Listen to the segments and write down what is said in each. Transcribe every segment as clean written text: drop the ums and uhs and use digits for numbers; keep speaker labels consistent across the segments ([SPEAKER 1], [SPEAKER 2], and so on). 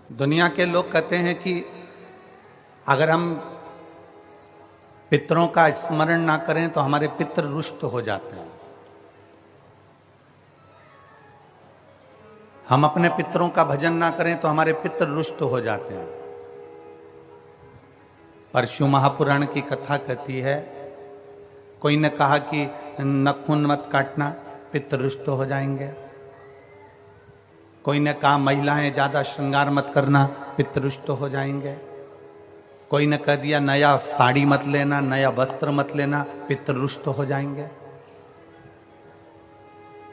[SPEAKER 1] दुनिया के लोग कहते हैं कि अगर हम पितरों का स्मरण ना करें तो हमारे पितृ रुष्ट हो जाते हैं। हम अपने पितरों का भजन ना करें तो हमारे पितृ रुष्ट हो जाते हैं। परशु महापुराण की कथा कहती है, कोई ने कहा कि नखून मत काटना, पितृ रुष्ट हो जाएंगे। कोई ने कहा महिलाएं ज्यादा श्रृंगार मत करना, पितृ रुष्ट हो जाएंगे। कोई ने कह दिया नया साड़ी मत लेना, नया वस्त्र मत लेना, पितृ रुष्ट हो जाएंगे।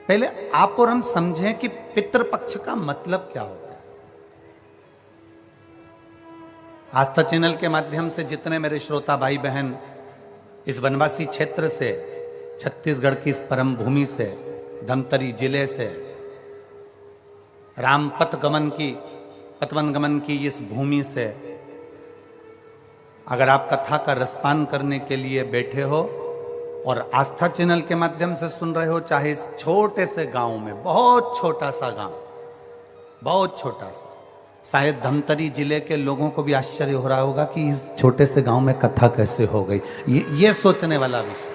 [SPEAKER 1] पहले आप और हम समझें कि पितृपक्ष का मतलब क्या होता है। आस्था चैनल के माध्यम से जितने मेरे श्रोता भाई बहन इस वनवासी क्षेत्र से, छत्तीसगढ़ की इस परम भूमि से, धमतरी जिले से, राम पतवन गमन की इस भूमि से अगर आप कथा का रसपान करने के लिए बैठे हो और आस्था चैनल के माध्यम से सुन रहे हो, चाहे छोटे से गांव में, बहुत छोटा सा गांव, बहुत छोटा सा, शायद धमतरी जिले के लोगों को भी आश्चर्य हो रहा होगा कि इस छोटे से गांव में कथा कैसे हो गई। ये सोचने वाला विषय।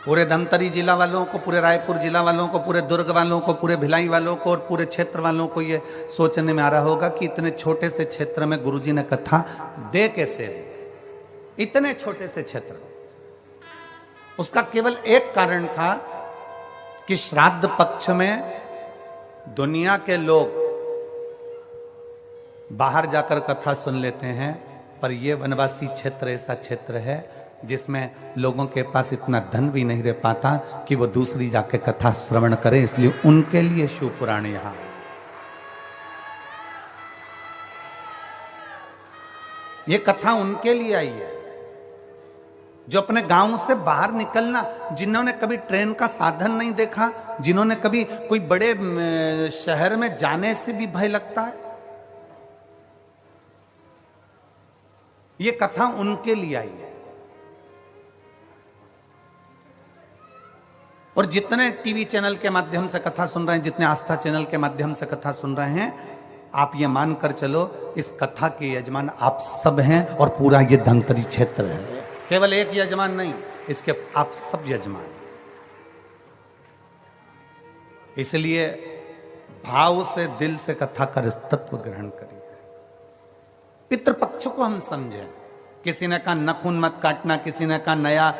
[SPEAKER 1] पूरे धमतरी जिला वालों को, पूरे रायपुर जिला वालों को, पूरे दुर्ग वालों को, पूरे भिलाई वालों को और पूरे क्षेत्र वालों को ये सोचने में आ रहा होगा कि इतने छोटे से क्षेत्र में गुरुजी ने कथा दे कैसे दी। इतने छोटे से क्षेत्र, उसका केवल एक कारण था कि श्राद्ध पक्ष में दुनिया के लोग बाहर जाकर कथा सुन लेते हैं, पर यह वनवासी क्षेत्र ऐसा क्षेत्र है जिसमें लोगों के पास इतना धन भी नहीं रह पाता कि वो दूसरी जाके कथा श्रवण करें, इसलिए उनके लिए शिव पुराण यहां। ये कथा उनके लिए आई है जो अपने गांव से बाहर निकलना, जिन्होंने कभी ट्रेन का साधन नहीं देखा, जिन्होंने कभी कोई बड़े शहर में जाने से भी भय लगता है, ये कथा उनके लिए आई है। और जितने टीवी चैनल के माध्यम से कथा सुन रहे हैं, जितने आस्था चैनल के माध्यम से कथा सुन रहे हैं, आप ये मानकर चलो इस कथा के यजमान आप सब हैं और पूरा ये धमतरी क्षेत्र है। केवल एक यजमान नहीं, इसके आप सब यजमान। इसलिए भाव से, दिल से कथा का तत्व ग्रहण करिए। पितृपक्ष को हम समझें। किसी ने कहा नखून मत काटना, किसी ने कहा नया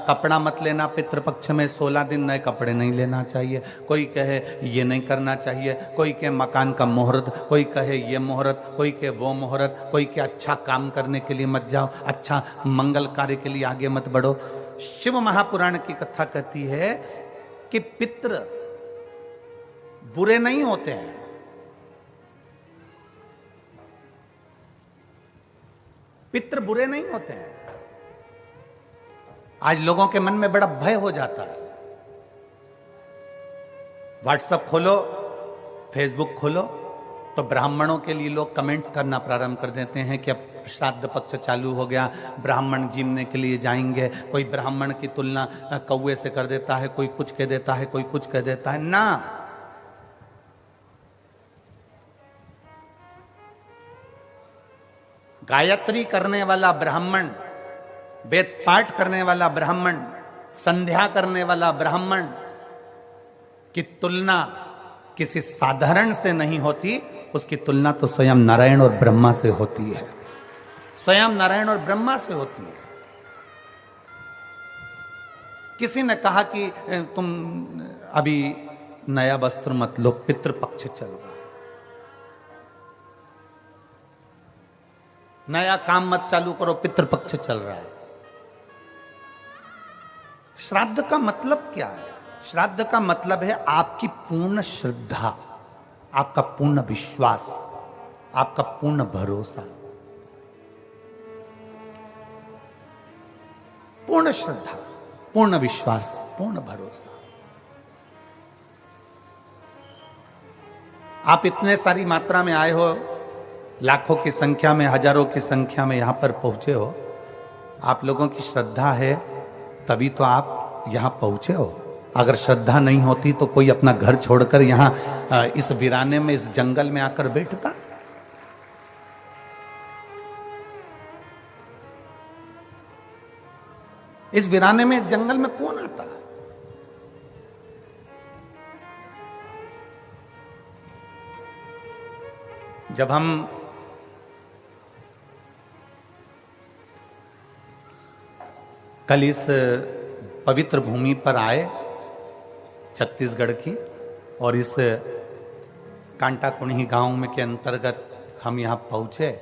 [SPEAKER 1] कपड़ा मत लेना, पितृपक्ष में 16 दिन नए कपड़े नहीं लेना चाहिए। कोई कहे ये नहीं करना चाहिए, कोई कहे मकान का मुहूर्त, कोई कहे ये मुहूर्त, कोई कहे वो मुहूर्त, कोई कहे अच्छा काम करने के लिए मत जाओ, अच्छा मंगल कार्य के लिए आगे मत बढ़ो। शिव महापुराण की कथा कहती है कि पितृ बुरे नहीं होते हैं, पितृ बुरे नहीं होते हैं। आज लोगों के मन में बड़ा भय हो जाता है। व्हाट्सएप खोलो, फेसबुक खोलो तो ब्राह्मणों के लिए लोग कमेंट्स करना प्रारंभ कर देते हैं कि अब श्राद्ध पक्ष चालू हो गया, ब्राह्मण जीमने के लिए जाएंगे। कोई ब्राह्मण की तुलना कौवे से कर देता है, कोई कुछ कह देता है, कोई कुछ कह देता है। ना, गायत्री करने वाला ब्राह्मण, वेद पाठ करने वाला ब्राह्मण, संध्या करने वाला ब्राह्मण की तुलना किसी साधारण से नहीं होती, उसकी तुलना तो स्वयं नारायण और ब्रह्मा से होती है, स्वयं नारायण और ब्रह्मा से होती है। किसी ने कहा कि तुम अभी नया वस्त्र मत लो, पितृपक्ष चल रहा, नया काम मत चालू करो, पितृपक्ष चल रहा है। श्राद्ध का मतलब क्या है? श्राद्ध का मतलब है आपकी पूर्ण श्रद्धा, आपका पूर्ण विश्वास, आपका पूर्ण भरोसा। पूर्ण श्रद्धा, पूर्ण विश्वास, पूर्ण भरोसा। आप इतने सारी मात्रा में आए हो, लाखों की संख्या में, हजारों की संख्या में यहां पर पहुंचे हो। आप लोगों की श्रद्धा है तभी तो आप यहां पहुंचे हो। अगर श्रद्धा नहीं होती तो कोई अपना घर छोड़कर यहां इस वीराने में, इस जंगल में आकर बैठता? इस वीराने में, इस जंगल में कौन आता? जब हम कल इस पवित्र भूमि पर आए छत्तीसगढ़ की, और इस कांटाकुणी गांव में के अंतर्गत हम यहां पहुंचे,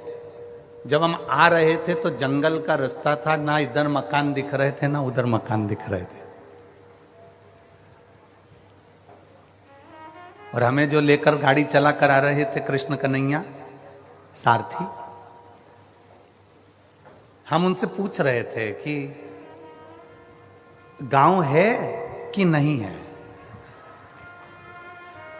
[SPEAKER 1] जब हम आ रहे थे तो जंगल का रास्ता था, ना इधर मकान दिख रहे थे ना उधर मकान दिख रहे थे, और हमें जो लेकर गाड़ी चला कर आ रहे थे कृष्ण कन्हैया सारथी, हम उनसे पूछ रहे थे कि गांव है कि नहीं है।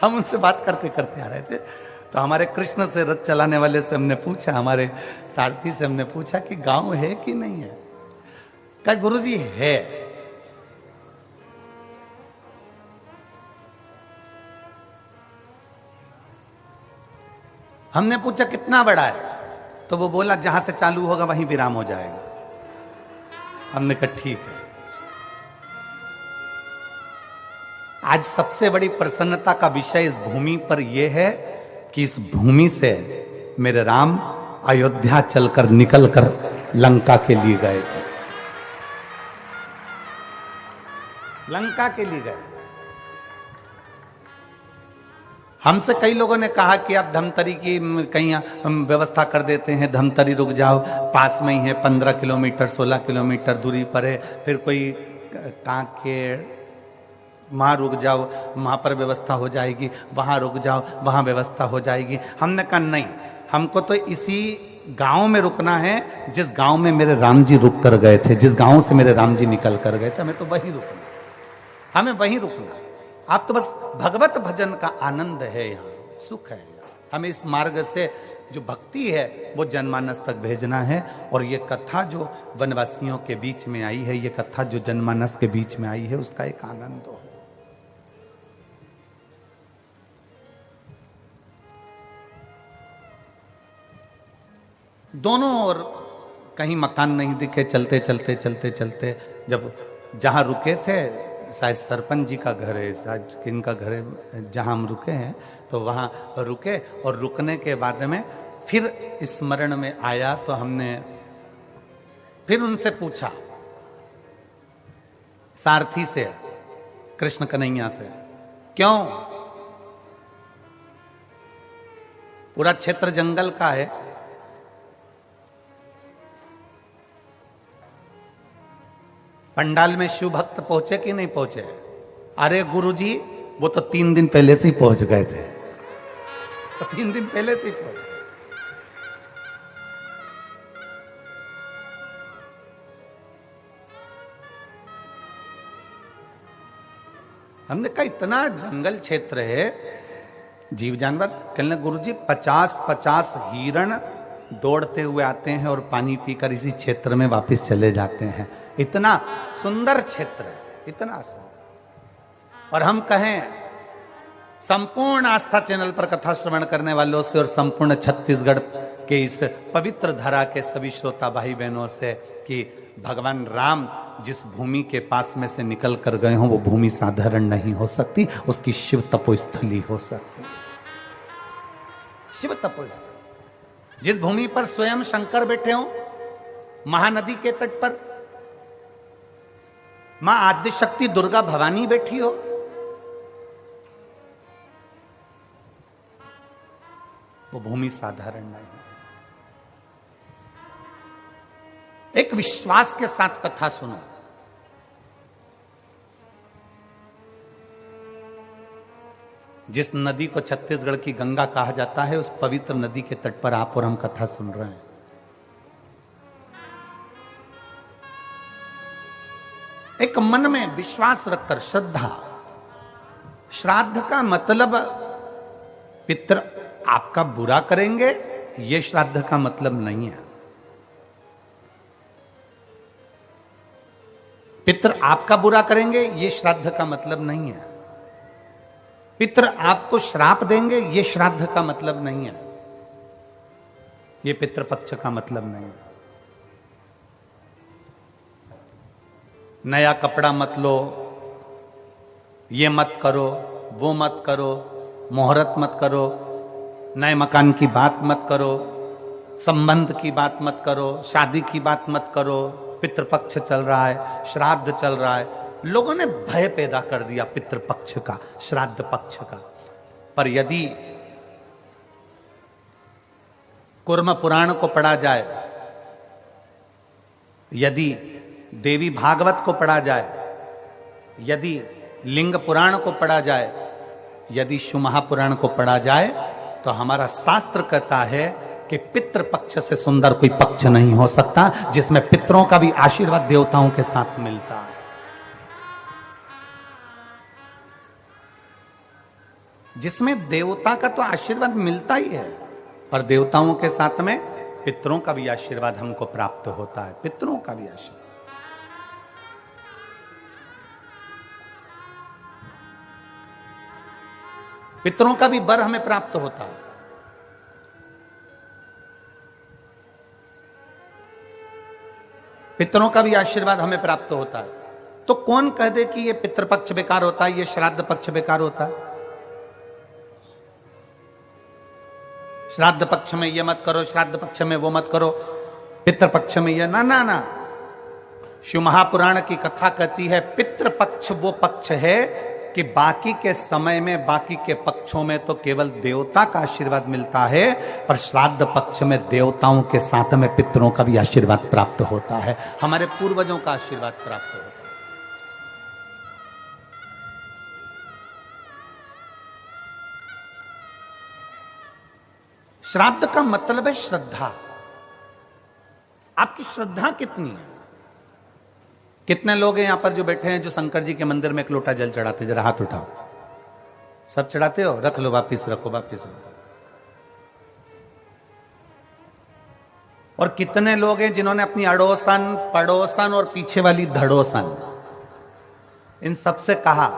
[SPEAKER 1] हम उनसे बात करते करते आ रहे थे, तो हमारे कृष्ण से रथ चलाने वाले से हमने पूछा, हमारे सारथी से हमने पूछा कि गांव है कि नहीं है। कहा गुरुजी है। हमने पूछा कितना बड़ा है, तो वो बोला जहां से चालू होगा वहीं विराम हो जाएगा। हमने कहा ठीक है। आज सबसे बड़ी प्रसन्नता का विषय इस भूमि पर यह है कि इस भूमि से मेरे राम अयोध्या चलकर निकलकर लंका के लिए गए थे, लंका के लिए गए। हमसे कई लोगों ने कहा कि आप धमतरी की कहीं हम व्यवस्था कर देते हैं, धमतरी रुक जाओ, पास में ही है, 15 किलोमीटर 16 किलोमीटर दूरी पर है। फिर कोई कांकेर, वहाँ रुक जाओ, वहाँ पर व्यवस्था हो जाएगी, वहाँ रुक जाओ, वहाँ व्यवस्था हो जाएगी। हमने कहा नहीं, हमको तो इसी गांव में रुकना है जिस गांव में मेरे राम जी रुक कर गए थे, जिस गांव से मेरे राम जी निकल कर गए थे, हमें तो वहीं रुकना, हमें वहीं रुकना। आप तो बस भगवत भजन का आनंद है, यहाँ सुख है। हमें इस मार्ग से जो भक्ति है वो जनमानस तक भेजना है। और ये कथा जो वनवासियों के बीच में आई है, ये कथा जो जनमानस के बीच में आई है, उसका एक आनंद हो। दोनों ओर कहीं मकान नहीं दिखे, चलते चलते चलते चलते जब जहाँ रुके थे, शायद सरपंच जी का घर है, शायद किनका घर है, जहाँ हम रुके हैं, तो वहाँ रुके। और रुकने के बाद में फिर स्मरण में आया, तो हमने फिर उनसे पूछा, सारथी से, कृष्ण कन्हैया से, क्यों पूरा क्षेत्र जंगल का है, पंडाल में शिव भक्त पहुंचे कि नहीं पहुंचे? अरे गुरुजी वो तो 3 दिन पहले से ही पहुंच गए थे, तो 3 दिन पहले से ही पहुंच गए। हमने कहा इतना जंगल क्षेत्र है, जीव जानवर। कहने गुरुजी 50-50 हिरण दौड़ते हुए आते हैं और पानी पीकर इसी क्षेत्र में वापस चले जाते हैं। इतना सुंदर क्षेत्र है, इतना सुंदर। और हम कहें संपूर्ण आस्था चैनल पर कथा श्रवण करने वालों से और संपूर्ण छत्तीसगढ़ के इस पवित्र धरा के सभी श्रोता भाई बहनों से कि भगवान राम जिस भूमि के पास में से निकल कर गए हों, वो भूमि साधारण नहीं हो सकती, उसकी शिव तपोस्थली हो सकती। शिव तपोस्थली जिस भूमि पर स्वयं शंकर बैठे हों, महानदी के तट पर मां आद्य शक्ति दुर्गा भवानी बैठी हो, वो भूमि साधारण नहीं। एक विश्वास के साथ कथा सुनो। जिस नदी को छत्तीसगढ़ की गंगा कहा जाता है, उस पवित्र नदी के तट पर आप और हम कथा सुन रहे हैं। एक मन में विश्वास रखकर, श्रद्धा। श्राद्ध का मतलब पितर आपका बुरा करेंगे, यह श्राद्ध का मतलब नहीं है। पितृ आपका बुरा करेंगे ये श्राद्ध का मतलब नहीं है। पितृ आपको श्राप देंगे ये श्राद्ध का मतलब नहीं है। ये पितृपक्ष का मतलब नहीं है। नया कपड़ा मत लो, ये मत करो, वो मत करो, मुहूर्त मत करो, नए मकान की बात मत करो, संबंध की बात मत करो, शादी की बात मत करो, पितृपक्ष चल रहा है, श्राद्ध चल रहा है। लोगों ने भय पैदा कर दिया पितृपक्ष का, श्राद्ध पक्ष का। पर यदि कूर्म पुराण को पढ़ा जाए, यदि देवी भागवत को पढ़ा जाए, यदि लिंग पुराण को पढ़ा जाए, यदि शिवमहापुराण को पढ़ा जाए, तो हमारा शास्त्र कहता है कि पितृ पक्ष से सुंदर कोई पक्ष नहीं हो सकता, जिसमें पितरों का भी आशीर्वाद देवताओं के साथ मिलता है। जिसमें देवता का तो आशीर्वाद मिलता ही है, पर देवताओं के साथ में पितरों का भी आशीर्वाद हमको प्राप्त होता है। पितरों का भी आशीर्वाद, पितरों का भी वर हमें प्राप्त होता है। पितरों का भी आशीर्वाद हमें प्राप्त होता है। तो कौन कह दे कि ये पितृपक्ष बेकार होता है, ये श्राद्ध पक्ष बेकार होता है? श्राद्ध पक्ष में ये मत करो, श्राद्ध पक्ष में वो मत करो, पितृपक्ष में ये ना ना ना। शिव महापुराण की कथा कहती है पितृपक्ष वो पक्ष है कि बाकी के समय में, बाकी के पक्षों में तो केवल देवता का आशीर्वाद मिलता है, पर श्राद्ध पक्ष में देवताओं के साथ में पितरों का भी आशीर्वाद प्राप्त होता है, हमारे पूर्वजों का आशीर्वाद प्राप्त होता है। श्राद्ध का मतलब है श्रद्धा। आपकी श्रद्धा कितनी है? कितने लोग हैं यहां पर जो बैठे हैं जो शंकर जी के मंदिर में एक लोटा जल चढ़ाते? जरा हाथ उठाओ। सब चढ़ाते हो? रख लो, वापिस रखो, वापिस रखो। और कितने लोग हैं जिन्होंने अपनी अड़ोसन, पड़ोसन और पीछे वाली धड़ोसन, इन सबसे कहा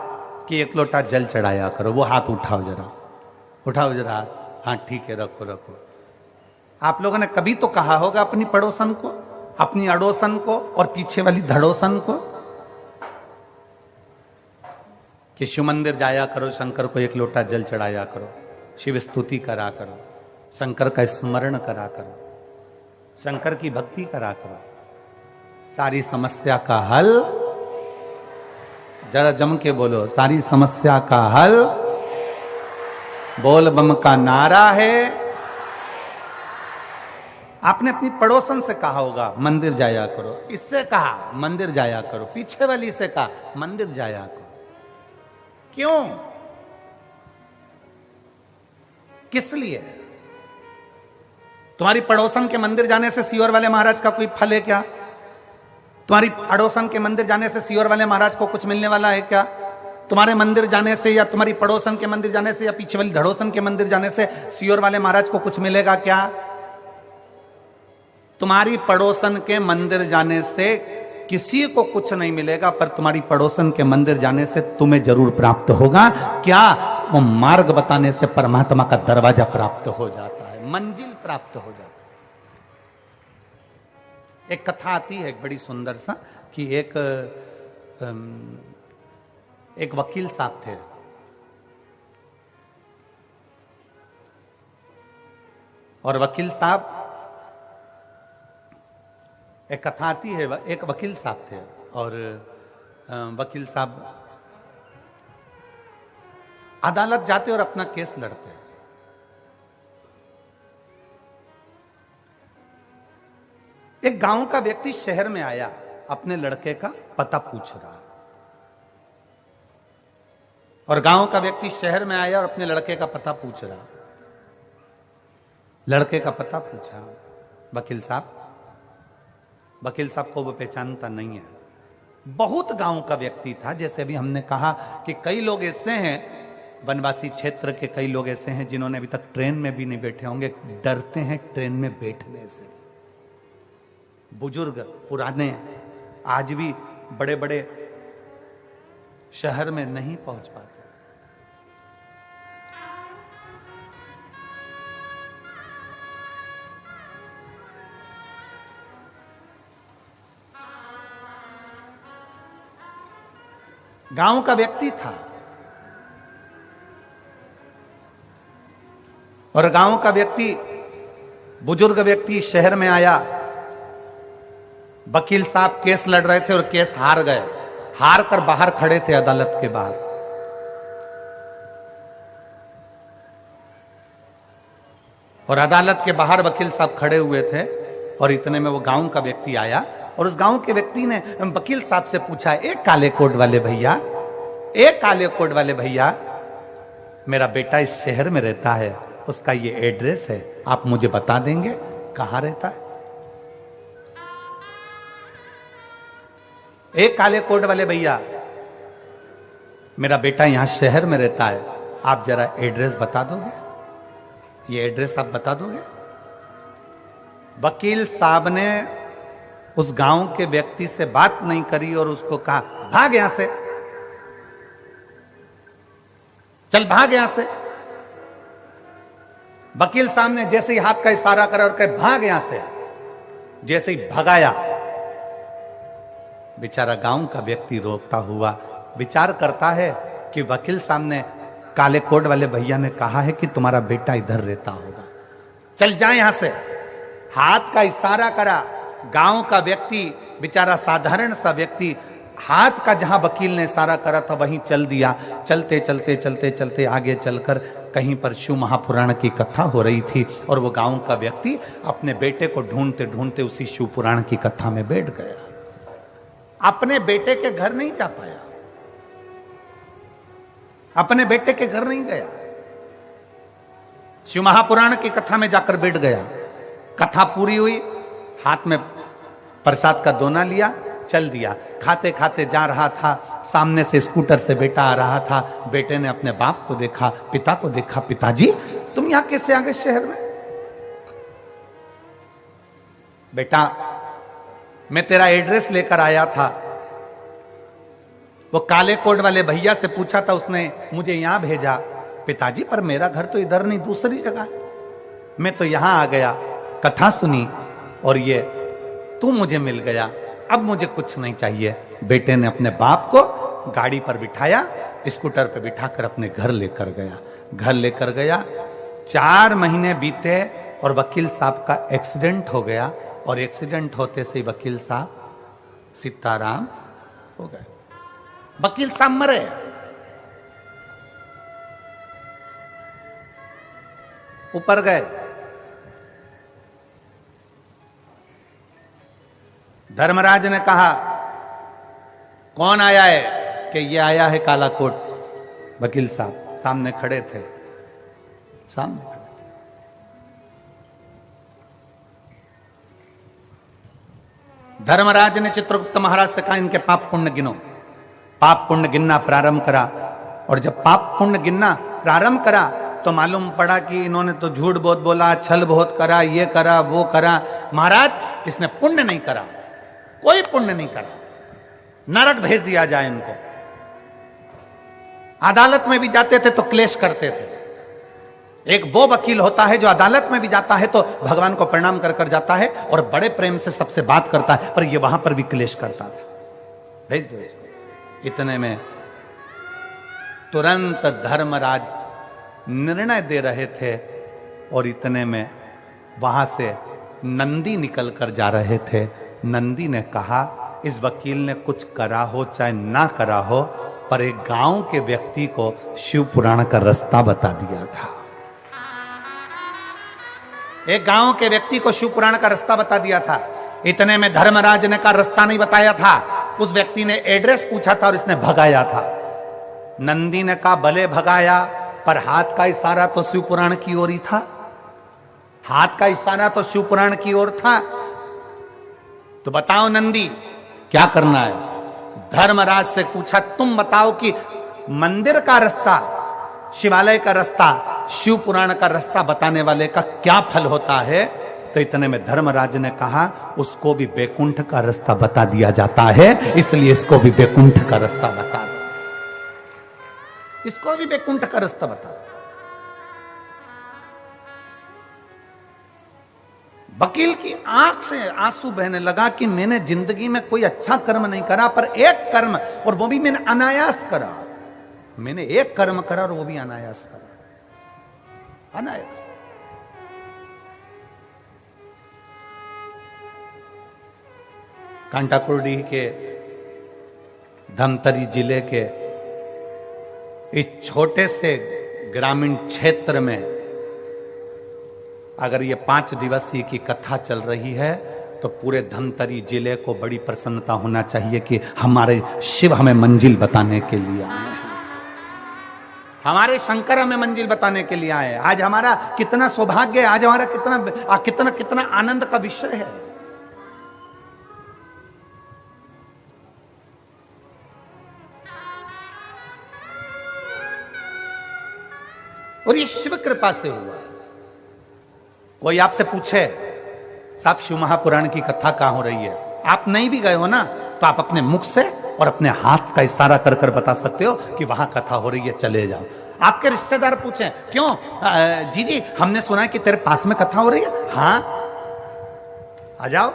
[SPEAKER 1] कि एक लोटा जल चढ़ाया करो? वो हाथ उठाओ जरा, उठाओ जरा हाथ। हाँ ठीक है, रखो रखो। आप लोगों ने कभी तो कहा होगा अपनी पड़ोसन को, अपनी अड़ोसन को और पीछे वाली धड़ोसन को कि शिव मंदिर जाया करो, शंकर को एक लोटा जल चढ़ाया करो, शिव स्तुति करा करो, शंकर का स्मरण करा करो, शंकर की भक्ति करा करो, सारी समस्या का हल। जरा जम के बोलो, सारी समस्या का हल बोल बम का नारा है। आपने अपनी पड़ोसन से कहा होगा मंदिर जाया करो, इससे कहा मंदिर जाया करो, पीछे वाली से कहा मंदिर जाया करो। क्यों? किस लिए? तुम्हारी पड़ोसन के मंदिर जाने से सीहोर वाले महाराज का कोई फल है क्या? तुम्हारी पड़ोसन के मंदिर जाने से सीहोर वाले महाराज को कुछ मिलने वाला है क्या? तुम्हारे मंदिर जाने से या तुम्हारी पड़ोसन के मंदिर जाने से या पीछे वाली धड़ोसन के मंदिर जाने से सीहोर वाले महाराज को कुछ मिलेगा क्या? तुम्हारी पड़ोसन के मंदिर जाने से किसी को कुछ नहीं मिलेगा, पर तुम्हारी पड़ोसन के मंदिर जाने से तुम्हें जरूर प्राप्त होगा। क्या? वो मार्ग बताने से परमात्मा का दरवाजा प्राप्त हो जाता है, मंजिल प्राप्त हो जाता है। एक कथा आती है एक बड़ी सुंदर सा कि एक वकील साहब थे। और वकील साहब, एक कथा आती है, एक वकील साहब थे और वकील साहब अदालत जाते और अपना केस लड़ते। एक गांव का व्यक्ति शहर में आया, अपने लड़के का पता पूछ रहा। और गांव का व्यक्ति शहर में आया और अपने लड़के का पता पूछ रहा। लड़के का पता पूछा वकील साहब। वकील साहब को वो पहचानता नहीं है। बहुत गांव का व्यक्ति था। जैसे अभी हमने कहा कि कई लोग ऐसे हैं, वनवासी क्षेत्र के कई लोग ऐसे हैं जिन्होंने अभी तक ट्रेन में भी नहीं बैठे होंगे, डरते हैं ट्रेन में बैठने से। बुजुर्ग पुराने आज भी बड़े बड़े शहर में नहीं पहुंच पाते। गांव का व्यक्ति था और गांव का व्यक्ति, बुजुर्ग व्यक्ति शहर में आया। वकील साहब केस लड़ रहे थे और केस हार गए। हार कर बाहर खड़े थे अदालत के बाहर। और अदालत के बाहर वकील साहब खड़े हुए थे और इतने में वो गांव का व्यक्ति आया और उस गांव के व्यक्ति ने वकील साहब से पूछा, एक काले कोट वाले भैया, एक काले कोट वाले भैया, मेरा बेटा इस शहर में रहता है, उसका ये एड्रेस है, आप मुझे बता देंगे कहां रहता है? एक काले कोट वाले भैया, मेरा बेटा यहां शहर में रहता है, आप जरा एड्रेस बता दोगे? ये एड्रेस आप बता दोगे? वकील साहब ने उस गांव के व्यक्ति से बात नहीं करी और उसको कहा, भाग यहां से, चल भाग यहां से। वकील साहब ने जैसे ही हाथ का इशारा करा और कहे भाग यहां से, जैसे ही भगाया, बेचारा गांव का व्यक्ति रोकता हुआ विचार करता है कि वकील साहब ने, काले कोट वाले भैया ने कहा है कि तुम्हारा बेटा इधर रहता होगा, चल जाए यहां से। हाथ का इशारा करा। गांव का व्यक्ति, बेचारा साधारण सा व्यक्ति, हाथ का जहां वकील ने इशारा करा था वहीं चल दिया। चलते चलते चलते चलते आगे चलकर कहीं पर शिव महापुराण की कथा हो रही थी और वो गांव का व्यक्ति अपने बेटे को ढूंढते ढूंढते उसी शिव पुराण की कथा में बैठ गया। अपने बेटे के घर नहीं जा पाया, अपने बेटे के घर नहीं गया, शिव महापुराण की कथा में जाकर बैठ गया। कथा पूरी हुई, हाथ में प्रसाद का दोना लिया, चल दिया। खाते खाते जा रहा था, सामने से स्कूटर से बेटा आ रहा था। बेटे ने अपने बाप को देखा, पिता को देखा, पिताजी तुम यहां कैसे आ गए शहर में? बेटा मैं तेरा एड्रेस लेकर आया था, वो काले कोट वाले भैया से पूछा था, उसने मुझे यहां भेजा। पिताजी पर मेरा घर तो इधर नहीं, दूसरी जगह, मैं तो यहां आ गया, कथा सुनी और ये तू मुझे मिल गया, अब मुझे कुछ नहीं चाहिए। बेटे ने अपने बाप को गाड़ी पर बिठाया, स्कूटर पर बिठाकर अपने घर लेकर गया। घर लेकर गया, 4 महीने बीते और वकील साहब का एक्सीडेंट हो गया और एक्सीडेंट होते से वकील साहब सीताराम हो गए। वकील साहब मरे। ऊपर गए, धर्मराज ने कहा कौन आया है? कि ये आया है काला कोट। वकील साहब सामने खड़े थे, सामने खड़े थे। धर्मराज ने चित्रगुप्त महाराज से कहा इनके पाप पुण्य गिनो। पाप पुण्य गिनना प्रारंभ करा और जब पाप पुण्य गिनना प्रारंभ करा तो मालूम पड़ा कि इन्होंने तो झूठ बहुत बोला, छल बहुत करा, ये करा वो करा। महाराज इसने पुण्य नहीं करा, कोई पुण्य नहीं करा, नरक भेज दिया जाए इनको। अदालत में भी जाते थे तो क्लेश करते थे। एक वो वकील होता है जो अदालत में भी जाता है तो भगवान को प्रणाम कर कर जाता है और बड़े प्रेम से सबसे बात करता है, पर ये वहां पर भी क्लेश करता था। भेज दो इसको। इतने में तुरंत धर्मराज निर्णय दे रहे थे और इतने में वहां से नंदी निकल कर जा रहे थे। नंदी ने कहा इस वकील ने कुछ करा हो चाहे ना करा हो, पर एक गांव के व्यक्ति को शिव पुराण का रास्ता बता दिया था। एक गांव के व्यक्ति को शिव पुराण का रास्ता बता दिया था। इतने में धर्मराज ने का रास्ता नहीं बताया था, उस व्यक्ति ने एड्रेस पूछा था और इसने भगाया था। नंदी ने कहा भले भगाया, पर हाथ का इशारा तो शिव पुराण की ओर ही था। हाथ का इशारा तो शिव पुराण की ओर था। तो बताओ नंदी क्या करना है? धर्मराज से पूछा तुम बताओ कि मंदिर का रास्ता, शिवालय का रास्ता, शिव पुराण का रास्ता बताने वाले का क्या फल होता है? तो इतने में धर्मराज ने कहा उसको भी बैकुंठ का रास्ता बता दिया जाता है, इसलिए इसको भी बैकुंठ का रास्ता बता दो, इसको भी बैकुंठ का रास्ता बता दो। वकील की आंख से आंसू बहने लगा कि मैंने जिंदगी में कोई अच्छा कर्म नहीं करा, पर एक कर्म, और वो भी मैंने अनायास करा। मैंने एक कर्म करा और वो भी अनायास करा, अनायास। कांटाकुर्डी के धमतरी जिले के इस छोटे से ग्रामीण क्षेत्र में अगर ये 5 दिवसीय की कथा चल रही है तो पूरे धमतरी जिले को बड़ी प्रसन्नता होना चाहिए कि हमारे शिव हमें मंजिल बताने के लिए आए, हमारे शंकर हमें मंजिल बताने के लिए आए। आज हमारा कितना सौभाग्य है, आज हमारा कितना कितना कितना आनंद का विषय है। और ये शिव कृपा से हुआ। कोई आपसे पूछे साहब शिव महापुराण की कथा कहां हो रही है, आप नहीं भी गए हो ना, तो आप अपने मुख से और अपने हाथ का इशारा कर कर बता सकते हो कि वहां कथा हो रही है, चले जाओ। आपके रिश्तेदार पूछे क्यों जी हमने सुना है कि तेरे पास में कथा हो रही है, हाँ आ जाओ।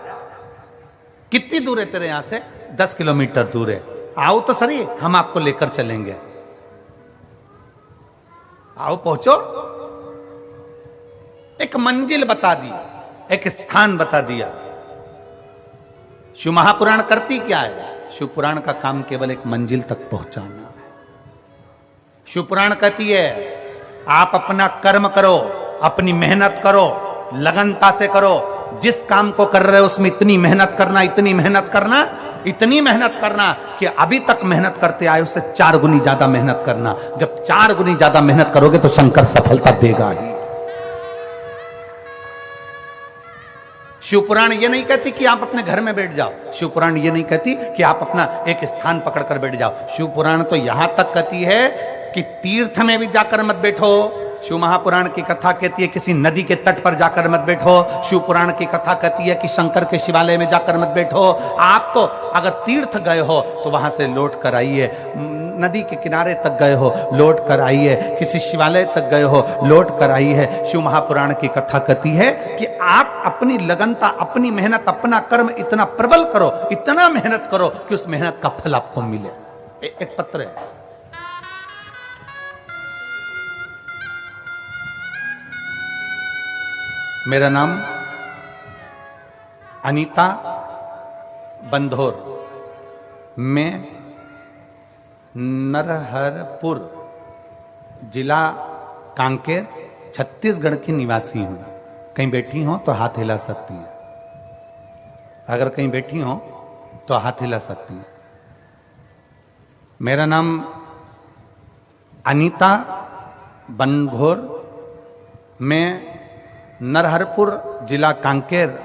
[SPEAKER 1] कितनी दूर है तेरे यहां से? 10 किलोमीटर दूर है, आओ तो सही, हम आपको लेकर चलेंगे, आओ पहुंचो। एक मंजिल बता दी, एक स्थान बता दिया। शिव महापुराण करती क्या है? शिव पुराण का काम केवल एक मंजिल तक पहुंचाना है। शिव पुराण कहती है आप अपना कर्म करो, अपनी मेहनत करो, लगनता से करो, जिस काम को कर रहे हो उसमें इतनी मेहनत करना, इतनी मेहनत करना, इतनी मेहनत करना कि अभी तक मेहनत करते आए उससे 4 गुनी ज्यादा मेहनत करना। जब 4 गुनी ज्यादा मेहनत करोगे तो शंकर सफलता देगा ही। शिवपुराण ये नहीं कहती कि आप अपने घर में बैठ जाओ, शिवपुराण ये नहीं कहती कि आप अपना एक स्थान पकड़कर बैठ जाओ। शिवपुराण तो यहां तक कहती है कि तीर्थ में भी जाकर मत बैठो। शिव महापुराण की कथा कहती है किसी नदी के तट पर जाकर मत बैठो। शिव पुराण की कथा कहती है कि शंकर के शिवालय में जाकर मत बैठो। आप तो अगर तीर्थ गए हो तो वहां से लौट कर आइए, नदी के किनारे तक गए हो लौट कर आइए, किसी शिवालय तक गए हो लौट कर आइए। शिव महापुराण की कथा कहती है कि आप अपनी लगनता, अपनी मेहनत, अपना कर्म इतना प्रबल करो, इतना मेहनत करो कि उस मेहनत का फल आपको मिले। एक पत्र है, मेरा नाम अनीता बंधोर, मैं नरहरपुर जिला कांकेर छत्तीसगढ़ की निवासी हूं। कहीं बैठी हो तो हाथ हिला सकती हैं, अगर कहीं बैठी हो तो हाथ हिला सकती हैं। मेरा नाम अनीता बंधोर, मैं नरहरपुर जिला कांकेर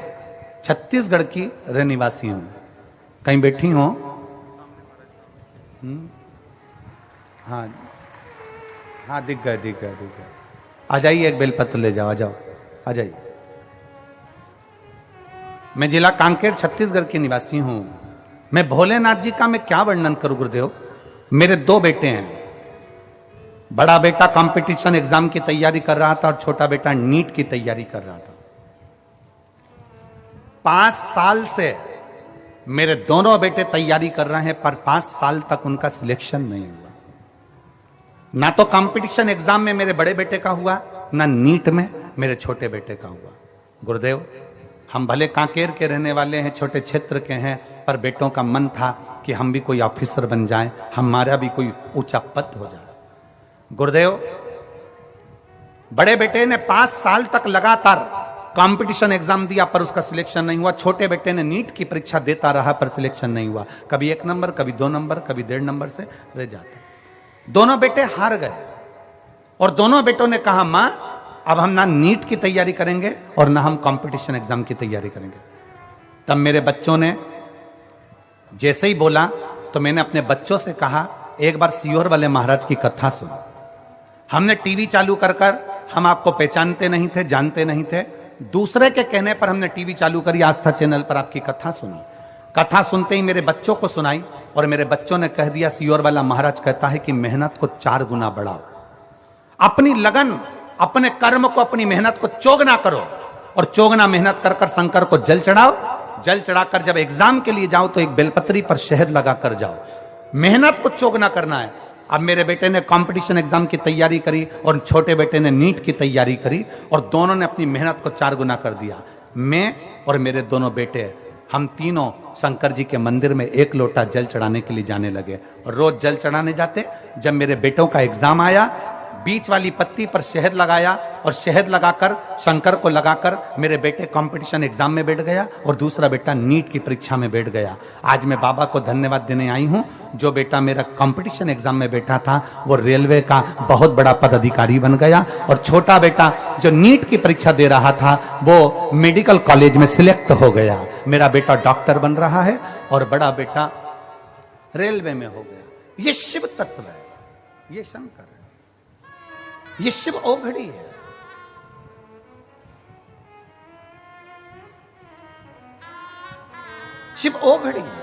[SPEAKER 1] छत्तीसगढ़ की रहनिवासी हूं। कहीं बैठी हो? हाँ हाँ, दिख गए दिख गए दिख गए। आ जाइए, एक बेलपत्र ले जाओ, आ जाओ आ जाइए। मैं जिला कांकेर छत्तीसगढ़ की निवासी हूं। मैं भोलेनाथ जी का मैं क्या वर्णन करूं गुरुदेव। मेरे 2 बेटे हैं। बड़ा बेटा कंपटीशन एग्जाम की तैयारी कर रहा था और छोटा बेटा नीट की तैयारी कर रहा था। 5 साल से मेरे दोनों बेटे तैयारी कर रहे हैं, पर 5 साल तक उनका सिलेक्शन नहीं हुआ। ना तो कंपटीशन एग्जाम में मेरे बड़े बेटे का हुआ, ना नीट में मेरे छोटे बेटे का हुआ। गुरुदेव, हम भले कांकेर के रहने वाले हैं, छोटे क्षेत्र के हैं, पर बेटों का मन था कि हम भी कोई ऑफिसर बन जाएं, हमारा भी कोई ऊंचा पद हो जाए। गुरुदेव, बड़े बेटे ने 5 साल तक लगातार कंपटीशन एग्जाम दिया पर उसका सिलेक्शन नहीं हुआ। छोटे बेटे ने नीट की परीक्षा देता रहा पर सिलेक्शन नहीं हुआ। कभी 1 नंबर, कभी 2 नंबर, कभी 1.5 नंबर से रह जाते। दोनों बेटे हार गए और दोनों बेटों ने कहा मां अब हम ना नीट की तैयारी करेंगे और ना हम कंपटीशन एग्जाम की तैयारी करेंगे। तब मेरे बच्चों ने जैसे ही बोला तो मैंने अपने बच्चों से कहा एक बार सियोर वाले महाराज की कथा सुनो। हमने टीवी चालू कर हम आपको पहचानते नहीं थे, जानते नहीं थे, दूसरे के कहने पर हमने टीवी चालू करी, आस्था चैनल पर आपकी कथा सुनी। कथा सुनते ही मेरे बच्चों को सुनाई और मेरे बच्चों ने कह दिया, सियोर वाला महाराज कहता है कि मेहनत को 4 गुना बढ़ाओ, अपनी लगन, अपने कर्म को, अपनी मेहनत को चौगुना करो और चौगुना मेहनत कर कर शंकर को जल चढ़ाओ। जल चढ़ाकर जब एग्जाम के लिए जाओ तो एक बेलपत्री पर शहद लगा कर जाओ। मेहनत को चौगुना करना है। अब मेरे बेटे ने कंपटीशन एग्जाम की तैयारी करी और छोटे बेटे ने नीट की तैयारी करी और दोनों ने अपनी मेहनत को 4 गुना कर दिया। मैं और मेरे दोनों बेटे, हम तीनों शंकर जी के मंदिर में 1 लोटा जल चढ़ाने के लिए जाने लगे और रोज जल चढ़ाने जाते। जब मेरे बेटों का एग्जाम आया, बीच वाली पत्ती पर शहद लगाया और शहद लगाकर शंकर को लगाकर मेरे बेटे कंपटीशन एग्जाम में बैठ गया और दूसरा बेटा नीट की परीक्षा में बैठ गया। आज मैं बाबा को धन्यवाद देने आई हूं। जो बेटा मेरा कंपटीशन एग्जाम में बैठा था वो रेलवे का बहुत बड़ा पदाधिकारी बन गया और छोटा बेटा जो नीट की परीक्षा दे रहा था वो मेडिकल कॉलेज में सिलेक्ट हो गया। मेरा बेटा डॉक्टर बन रहा है और बड़ा बेटा रेलवे में हो गया। ये शिव तत्व है, ये शंकर है, ये शिव ओघड़ी है। शिव ओघड़ी है।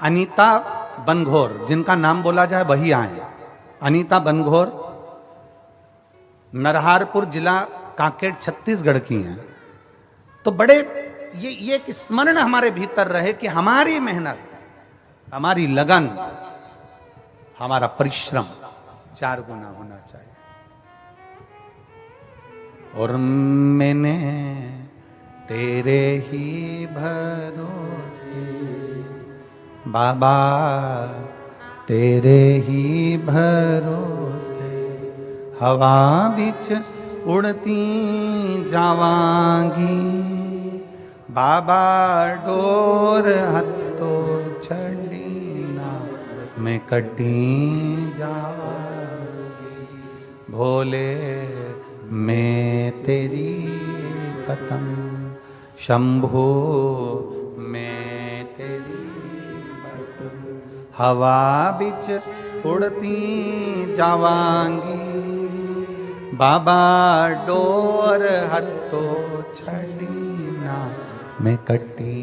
[SPEAKER 1] अनीता बनघोर, जिनका नाम बोला जाए वही आए। अनीता बनघोर नरहारपुर जिला कांकेर छत्तीसगढ़ की हैं। तो बड़े ये एक स्मरण हमारे भीतर रहे कि हमारी मेहनत, हमारी लगन, हमारा परिश्रम 4 गुना होना चाहिए। और मैंने तेरे ही भरोसे बाबा, तेरे ही भरोसे हवा बिच उड़ती जावांगी बाबा, डोर हत्तो छड़ी मैं कटी जावांगी भोले, मैं तेरी पतंग शंभो, मैं तेरी पतंग हवा बिच उड़ती जावांगी बाबा, डोर हत्तो छड़ी ना मैं कटी।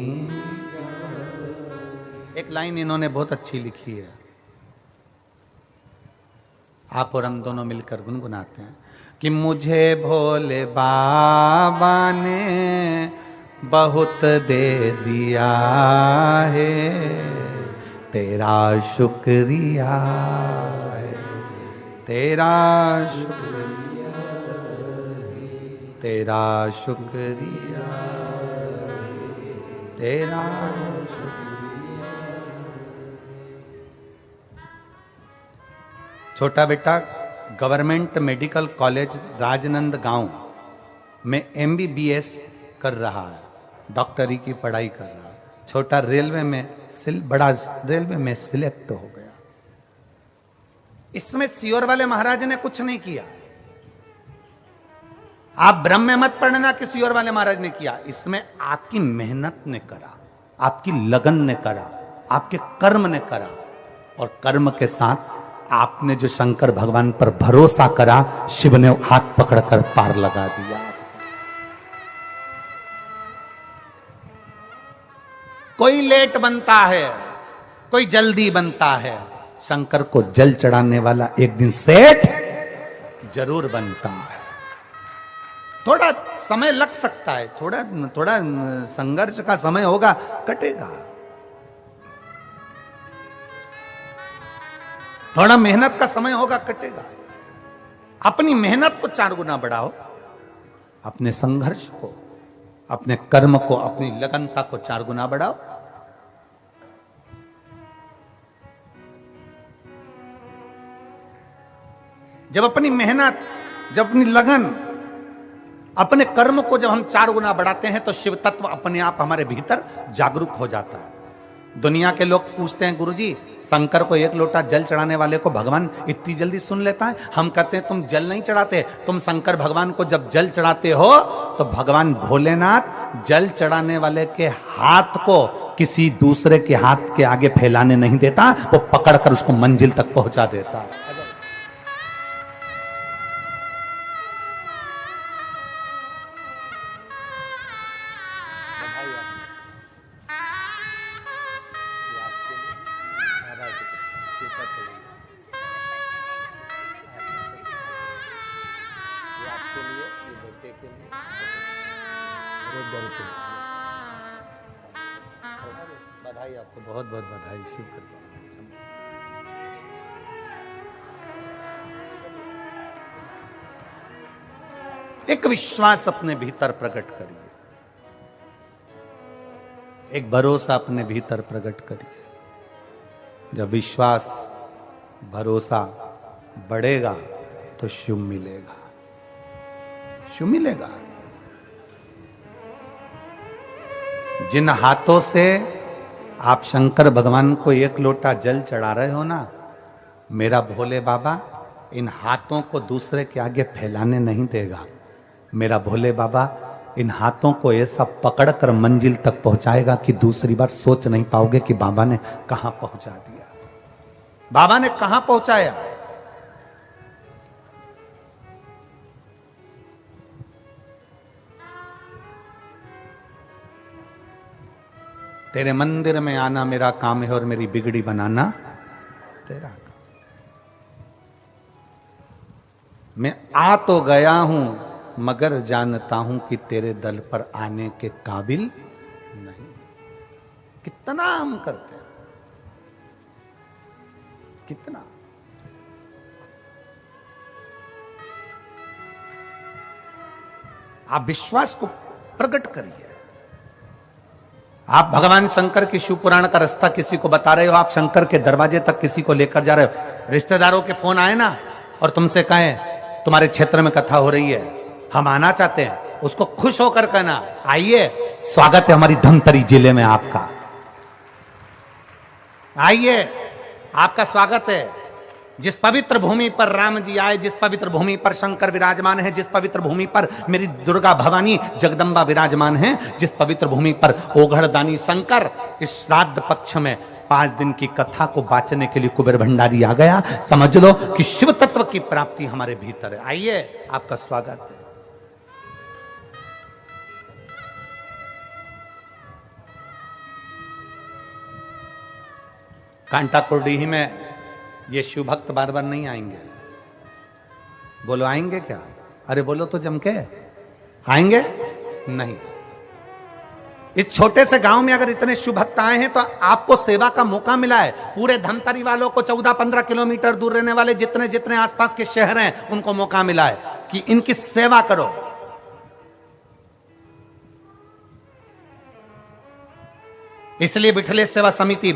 [SPEAKER 1] एक लाइन इन्होंने बहुत अच्छी लिखी है, आप और हम दोनों मिलकर गुनगुनाते हैं कि मुझे भोले बाबा ने बहुत दे दिया है, तेरा शुक्रिया है, तेरा शुक्रिया, तेरा शुक्रिया, तेरा शुक्रिया। छोटा बेटा गवर्नमेंट मेडिकल कॉलेज राजनंद गांव में MBBS कर रहा है, डॉक्टरी की पढ़ाई कर रहा है। छोटा रेलवे में बड़ा रेलवे में सिलेक्ट हो गया। इसमें सियोर वाले महाराज ने कुछ नहीं किया। आप ब्रह्म में मत पढ़ना कि सियोर वाले महाराज ने किया। इसमें आपकी मेहनत ने करा, आपकी लगन ने करा, आपके कर्म ने करा और कर्म के साथ आपने जो शंकर भगवान पर भरोसा करा, शिव ने हाथ पकड़कर पार लगा दिया। कोई लेट बनता है, कोई जल्दी बनता है, शंकर को जल चढ़ाने वाला एक दिन सेठ जरूर बनता है। थोड़ा समय लग सकता है, थोड़ा संघर्ष का समय होगा, कटेगा। थोड़ा मेहनत का समय होगा, कटेगा। अपनी मेहनत को 4 गुना बढ़ाओ, अपने संघर्ष को, अपने कर्म को, अपनी लगनता को 4 गुना बढ़ाओ। जब अपनी मेहनत, जब अपनी लगन, अपने कर्म को जब हम 4 गुना बढ़ाते हैं तो शिव तत्व अपने आप हमारे भीतर जागरूक हो जाता है। दुनिया के लोग पूछते हैं, गुरुजी शंकर को 1 लोटा जल चढ़ाने वाले को भगवान इतनी जल्दी सुन लेता है? हम कहते हैं तुम जल नहीं चढ़ाते, तुम शंकर भगवान को जब जल चढ़ाते हो तो भगवान भोलेनाथ जल चढ़ाने वाले के हाथ को किसी दूसरे के हाथ के आगे फैलाने नहीं देता, वो पकड़कर उसको मंजिल तक पहुंचा देता। बधाई आपको, बहुत बहुत बधाई। शिव कृपा। एक विश्वास अपने भीतर प्रकट करिए, एक भरोसा अपने भीतर प्रकट करिए। जब विश्वास भरोसा बढ़ेगा तो शिव मिलेगा, शिव मिलेगा। जिन हाथों से आप शंकर भगवान को एक लोटा जल चढ़ा रहे हो ना, मेरा भोले बाबा इन हाथों को दूसरे के आगे फैलाने नहीं देगा। मेरा भोले बाबा इन हाथों को ऐसा पकड़कर मंजिल तक पहुंचाएगा कि दूसरी बार सोच नहीं पाओगे कि बाबा ने कहां पहुंचा दिया, बाबा ने कहां पहुंचाया। तेरे मंदिर में आना मेरा काम है और मेरी बिगड़ी बनाना तेरा काम। मैं आ तो गया हूं मगर जानता हूं कि तेरे दल पर आने के काबिल नहीं। कितना हम करते हैं, कितना। आप विश्वास को प्रकट करिए। आप भगवान शंकर की शिव पुराण का रास्ता किसी को बता रहे हो, आप शंकर के दरवाजे तक किसी को लेकर जा रहे हो। रिश्तेदारों के फोन आए ना और तुमसे कहें तुम्हारे क्षेत्र में कथा हो रही है, हम आना चाहते हैं, उसको खुश होकर कहना आइए, स्वागत है हमारी धमतरी जिले में आपका, आइए आपका स्वागत है। जिस पवित्र भूमि पर राम जी आए, जिस पवित्र भूमि पर शंकर विराजमान है, जिस पवित्र भूमि पर मेरी दुर्गा भवानी जगदम्बा विराजमान है, जिस पवित्र भूमि पर ओघड़दानी शंकर, इस श्राद्ध पक्ष में 5 दिन की कथा को बांचने के लिए कुबेर भंडारी आ गया। समझ लो कि शिव तत्व की प्राप्ति हमारे भीतर है। आइए आपका स्वागत है। कांटा कुर्डीही में ये शिव भक्त बार बार नहीं आएंगे। बोलो आएंगे क्या? अरे बोलो तो जम के, आएंगे नहीं। इस छोटे से गांव में अगर इतने शिव भक्त आए हैं तो आपको सेवा का मौका मिला है। पूरे धमतरी वालों को 14-15 किलोमीटर दूर रहने वाले जितने जितने आसपास के शहर हैं उनको मौका मिला है कि इनकी सेवा करो। इसलिए बिठले सेवा समिति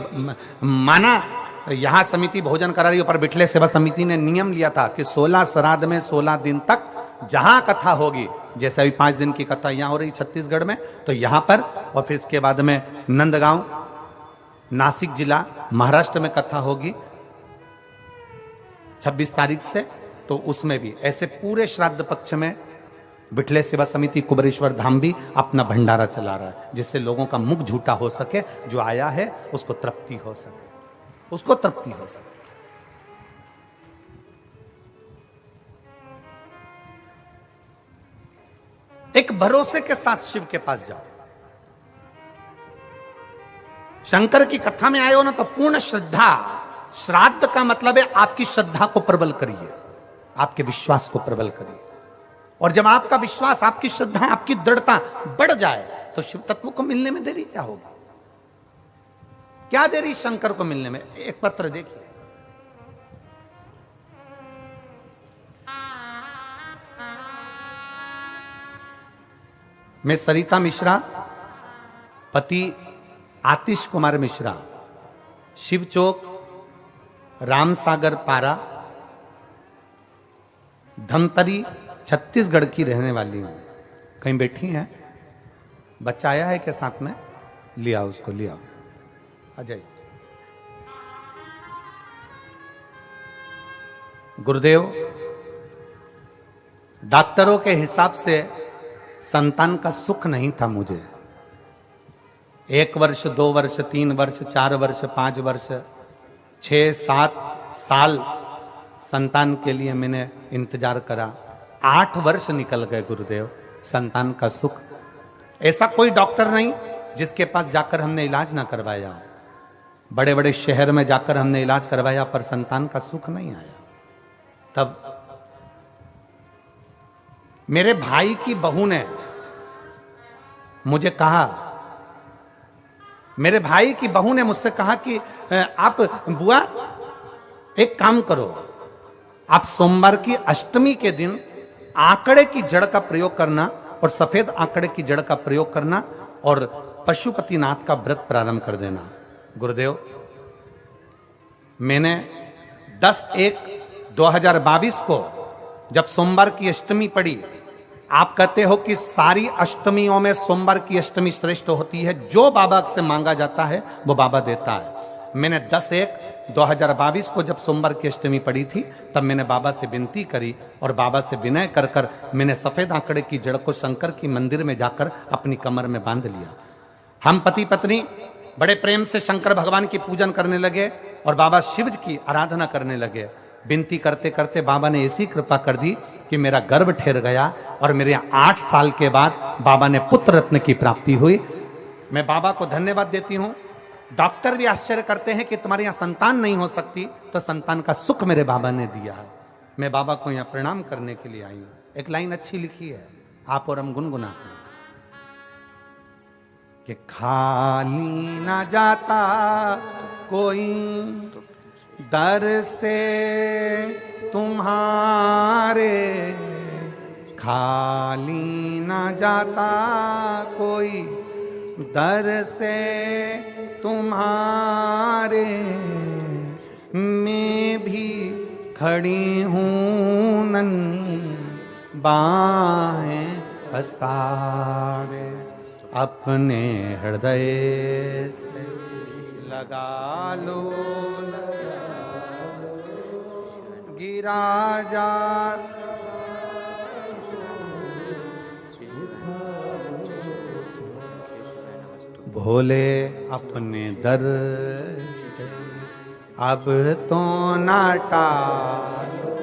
[SPEAKER 1] माना, यहां समिति भोजन करा रही है, पर बिठले सेवा समिति ने नियम लिया था कि 16 श्राद्ध में 16 दिन तक जहां कथा होगी, जैसे अभी 5 दिन की कथा यहां हो रही छत्तीसगढ़ में, तो यहां पर, और फिर इसके बाद में नंदगांव नासिक जिला महाराष्ट्र में कथा होगी 26 तारीख से, तो उसमें भी ऐसे पूरे श्राद्ध पक्ष में बिठले सेवा समिति कुबेरेश्वर धाम भी अपना भंडारा चला रहा है, जिससे लोगों का मुख झूठा हो सके, जो आया है उसको तृप्ति हो सके, उसको तृप्ति हो सके। एक भरोसे के साथ शिव के पास जाओ। शंकर की कथा में आए हो ना तो पूर्ण श्रद्धा, श्राद्ध का मतलब है आपकी श्रद्धा को प्रबल करिए, आपके विश्वास को प्रबल करिए। और जब आपका विश्वास, आपकी श्रद्धा, आपकी दृढ़ता बढ़ जाए तो शिव तत्व को मिलने में देरी क्या होगी? क्या देरी शंकर को मिलने में? एक पत्र देखिए, मैं सरिता मिश्रा, पति आतिश कुमार मिश्रा, शिव चौक, रामसागर पारा, धमतरी, छत्तीसगढ़ की रहने वाली हूं। कहीं बैठी हैं? बच्चा आया है के साथ में? लिया उसको, लिया अजय। गुरुदेव, डॉक्टरों के हिसाब से संतान का सुख नहीं था मुझे। 1 वर्ष, 2 वर्ष, 3 वर्ष, 4 वर्ष, 5 वर्ष, 6-7 साल संतान के लिए मैंने इंतजार करा। 8 वर्ष निकल गए गुरुदेव, संतान का सुख। ऐसा कोई डॉक्टर नहीं जिसके पास जाकर हमने इलाज ना करवाया। बड़े बड़े शहर में जाकर हमने इलाज करवाया पर संतान का सुख नहीं आया। तब मेरे भाई की बहू ने मुझे कहा, मेरे भाई की बहू ने मुझसे कहा कि आप बुआ एक काम करो, आप सोमवार की अष्टमी के दिन आंकड़े की जड़ का प्रयोग करना और सफेद आंकड़े की जड़ का प्रयोग करना और पशुपतिनाथ का व्रत प्रारंभ कर देना। गुरुदेव, मैंने 10/1/2022 को जब सोमवार की अष्टमी पड़ी, आप कहते हो कि सारी अष्टमियों में सोमवार की अष्टमी श्रेष्ठ होती है, जो बाबा से मांगा जाता है वो बाबा देता है। मैंने 10/1/2022 को जब सोमवार की अष्टमी पड़ी थी, तब मैंने बाबा से विनती करी और बाबा से विनय कर कर मैंने सफेद आंकड़े की जड़ को शंकर की मंदिर में जाकर अपनी कमर में बांध लिया। हम पति पत्नी बड़े प्रेम से शंकर भगवान की पूजन करने लगे और बाबा शिव की आराधना करने लगे। विनती करते करते बाबा ने ऐसी कृपा कर दी कि मेरा गर्भ ठहर गया और मेरे 8 साल के बाद बाबा ने पुत्र रत्न की प्राप्ति हुई। मैं बाबा को धन्यवाद देती हूँ। डॉक्टर भी आश्चर्य करते हैं कि तुम्हारे यहाँ संतान नहीं हो सकती, तो संतान का सुख मेरे बाबा ने दिया है। मैं बाबा को यहाँ प्रणाम करने के लिए आई हूँ। एक लाइन अच्छी लिखी है, आप और हम गुनगुनाते हैं कि खाली ना जाता कोई दर से तुम्हारे, खाली ना जाता कोई दर से तुम्हारे, मैं भी खड़ी हूँ नन्ही बाहें पसारे, अपने हृदय से लगा लो, गिरा जा भोले अपने दर से अब तो ना टालो,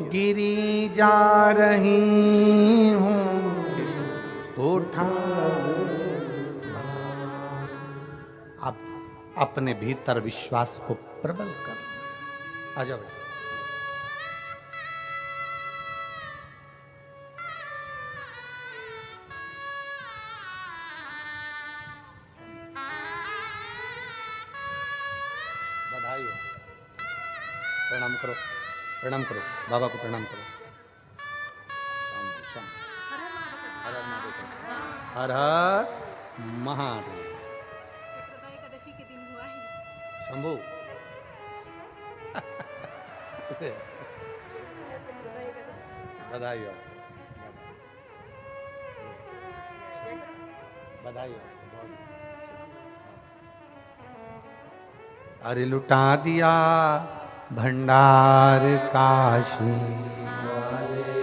[SPEAKER 1] गिरी जा रही हूँ उठा। आप अपने भीतर विश्वास को प्रबल कर। आ जाओ। बधाई हो। प्रणाम करो, प्रणाम करो, बाबा को प्रणाम करो। हर हर महादेव।
[SPEAKER 2] एकादशी के दिन हुआ है
[SPEAKER 1] शंभू। बधाई हो, बधाई हो। अरे लुटा दिया भंडार काशी वाले,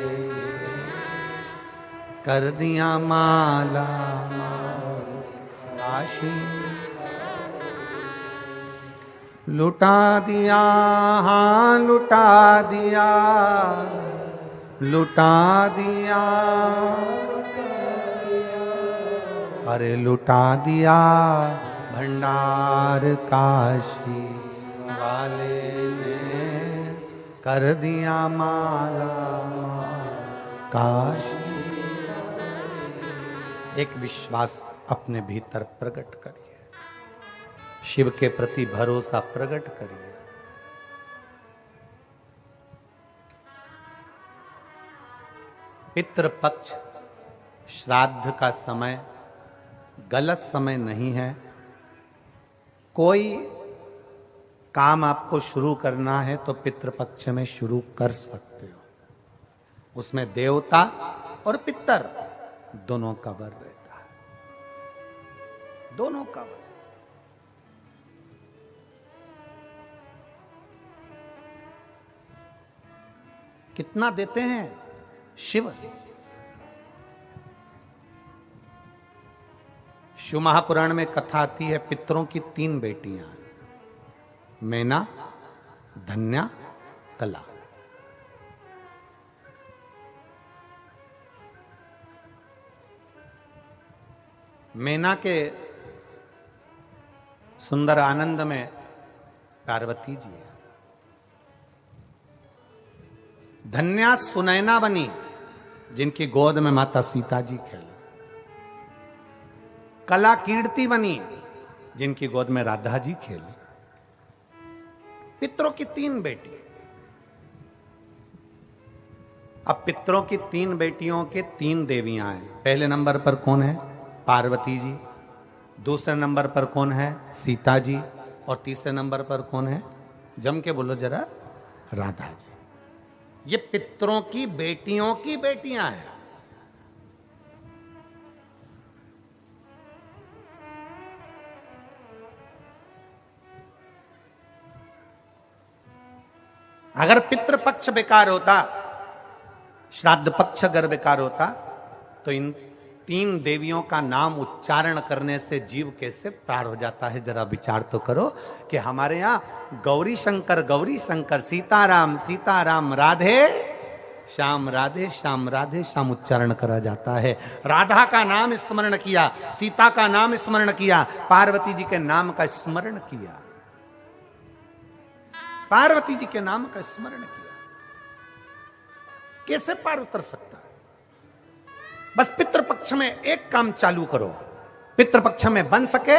[SPEAKER 1] कर दिया माला काशी, लुटा दिया, हाँ लुटा दिया, लुटा दिया, अरे लुटा दिया भंडार काशी वाले ने, कर दिया माला काशी। एक विश्वास अपने भीतर प्रकट करिए, शिव के प्रति भरोसा प्रकट करिए। पितृपक्ष श्राद्ध का समय गलत समय नहीं है। कोई काम आपको शुरू करना है तो पितृपक्ष में शुरू कर सकते हो। उसमें देवता और पितर दोनों का वर रहता है, दोनों का वर। कितना देते हैं शिव? शिव महापुराण में कथा आती है, पितरों की 3 बेटियां, मैना, धन्या, कला। मैना के सुंदर आनंद में पार्वती जी है, धन्या सुनैना बनी जिनकी गोद में माता सीता जी खेले, कला कीर्ति बनी जिनकी गोद में राधा जी खेली। पितरों की 3 बेटी। अब पितरों की 3 बेटियों के 3 देवियां हैं। पहले नंबर पर कौन है? पार्वती जी। दूसरे नंबर पर कौन है? सीता जी। और तीसरे नंबर पर कौन है? जम के बोलो जरा, राधा जी। ये पितरों की बेटियों की बेटियां हैं। अगर पितृपक्ष बेकार होता, श्राद्ध पक्ष अगर बेकार होता, तो इन 3 देवियों का नाम उच्चारण करने से जीव कैसे पार हो जाता है। जरा विचार तो करो कि हमारे यहां गौरी शंकर, सीताराम सीताराम, राधे श्याम राधे श्याम राधे श्याम उच्चारण करा जाता है। राधा का नाम स्मरण किया, सीता का नाम स्मरण किया, पार्वती जी के नाम का स्मरण किया, पार्वती जी के नाम का स्मरण किया। कैसे पार उतर सकता है? बस पितृपक्ष में एक काम चालू करो। पितृपक्ष में बन सके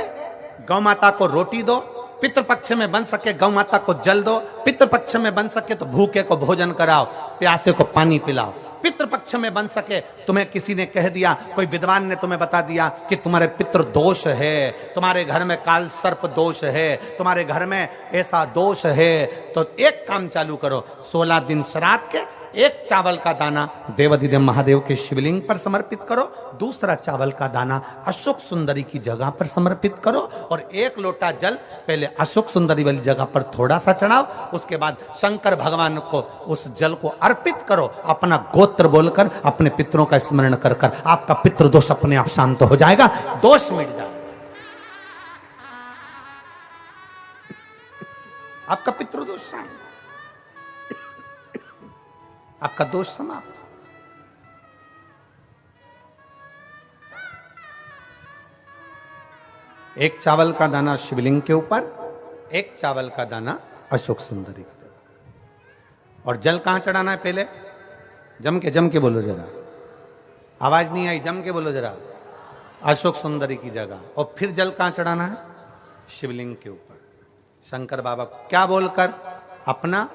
[SPEAKER 1] गौ माता को रोटी दो, पितृपक्ष में बन सके गौ माता को जल दो, पितृपक्ष में बन सके तो भूखे को भोजन कराओ, प्यासे को पानी पिलाओ। पितृपक्ष में बन सके, तुम्हें किसी ने कह दिया, कोई विद्वान ने तुम्हें बता दिया कि तुम्हारे पितृ दोष है, तुम्हारे घर में काल सर्प दोष है, तुम्हारे घर में ऐसा दोष है, तो एक काम चालू करो। 16 दिन श्राद्ध के 1 चावल का दाना देवाधिदेव महादेव के शिवलिंग पर समर्पित करो, दूसरा चावल का दाना अशोक सुंदरी की जगह पर समर्पित करो, और 1 लोटा जल पहले अशोक सुंदरी वाली जगह पर थोड़ा सा चढ़ाओ। उसके बाद शंकर भगवान को उस जल को अर्पित करो। अपना गोत्र बोलकर, अपने पितरों का स्मरण कर कर आपका पितृदोष अपने आप शांत हो जाएगा, दोष मिट जाएगा, आपका पितृदोष शांत, आपका दोष समाप्त। एक चावल का दाना शिवलिंग के ऊपर, 1 चावल का दाना अशोक सुंदरी के ऊपर। और जल कहां चढ़ाना है? पहले जम के बोलो जरा, आवाज नहीं आई, जम के बोलो जरा, अशोक सुंदरी की जगह। और फिर जल कहां चढ़ाना है? शिवलिंग के ऊपर। शंकर बाबा क्या बोलकर? अपना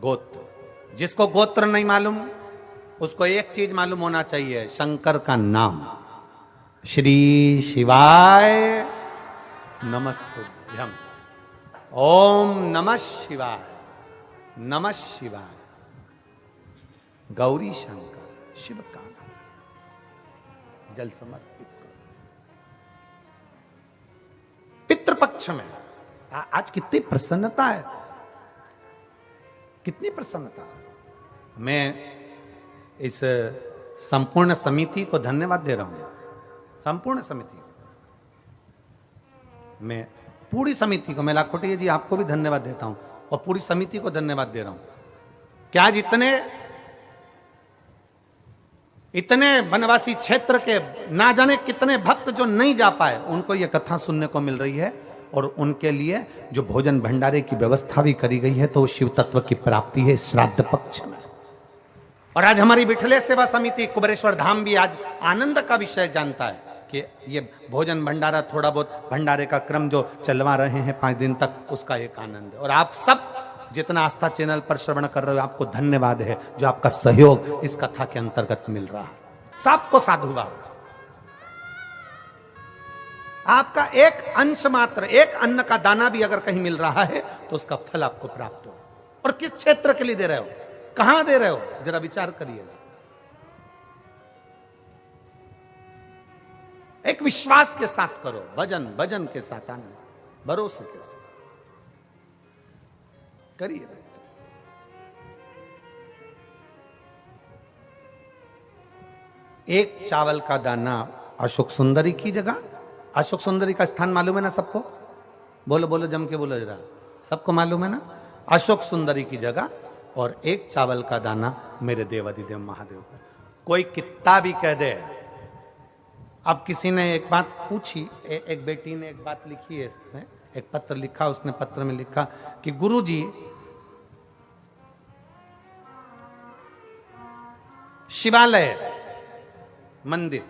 [SPEAKER 1] गोत्र। जिसको गोत्र नहीं मालूम उसको एक चीज मालूम होना चाहिए, शंकर का नाम। श्री शिवाय नमस्तुभ्यम, ओम नमः शिवाय, नमः शिवाय, गौरी शंकर शिव का नाम। जल समर्पित करो। पितृपक्ष में आज कितनी प्रसन्नता है, कितनी प्रसन्नता है। मैं इस संपूर्ण समिति को धन्यवाद दे रहा हूं, संपूर्ण समिति, मैं पूरी समिति को, मैं लाखोटिया जी आपको भी धन्यवाद देता हूं, और पूरी समिति को धन्यवाद दे रहा हूं कि आज इतने वनवासी क्षेत्र के ना जाने कितने भक्त जो नहीं जा पाए, उनको यह कथा सुनने को मिल रही है, और उनके लिए जो भोजन भंडारे की व्यवस्था भी करी गई है, तो शिव तत्व की प्राप्ति है श्राद्ध पक्ष में। और आज हमारी विठलेश सेवा समिति कुबेरेश्वर धाम भी आज आनंद का विषय जानता है कि ये भोजन भंडारा, थोड़ा बहुत भंडारे का क्रम जो चलवा रहे हैं 5 दिन तक, उसका एक आनंद है। और आप सब जितना आस्था चैनल पर श्रवण कर रहे हो, आपको धन्यवाद है जो आपका सहयोग इस कथा के अंतर्गत मिल रहा है। सबको साधुवाद। आपका एक अंश मात्र, एक अन्न का दाना भी अगर कहीं मिल रहा है तो उसका फल आपको प्राप्त हो। और किस क्षेत्र के लिए दे रहे हो, कहां दे रहे हो, जरा विचार करिएगा। एक विश्वास के साथ करो, भजन के साथ, आनंद, भरोसे के साथ करिए। एक चावल का दाना अशोक सुंदरी की जगह। अशोक सुंदरी का स्थान मालूम है ना सबको? बोलो बोलो, जम के बोलो जरा, सबको मालूम है ना? अशोक सुंदरी की जगह, और 1 चावल का दाना मेरे देवाधिदेव महादेव पर। कोई कितना भी कह दे। अब किसी ने एक बात पूछी, एक बेटी ने एक बात लिखी है, इसमें एक पत्र लिखा, उसने पत्र में लिखा कि गुरुजी, शिवालय मंदिर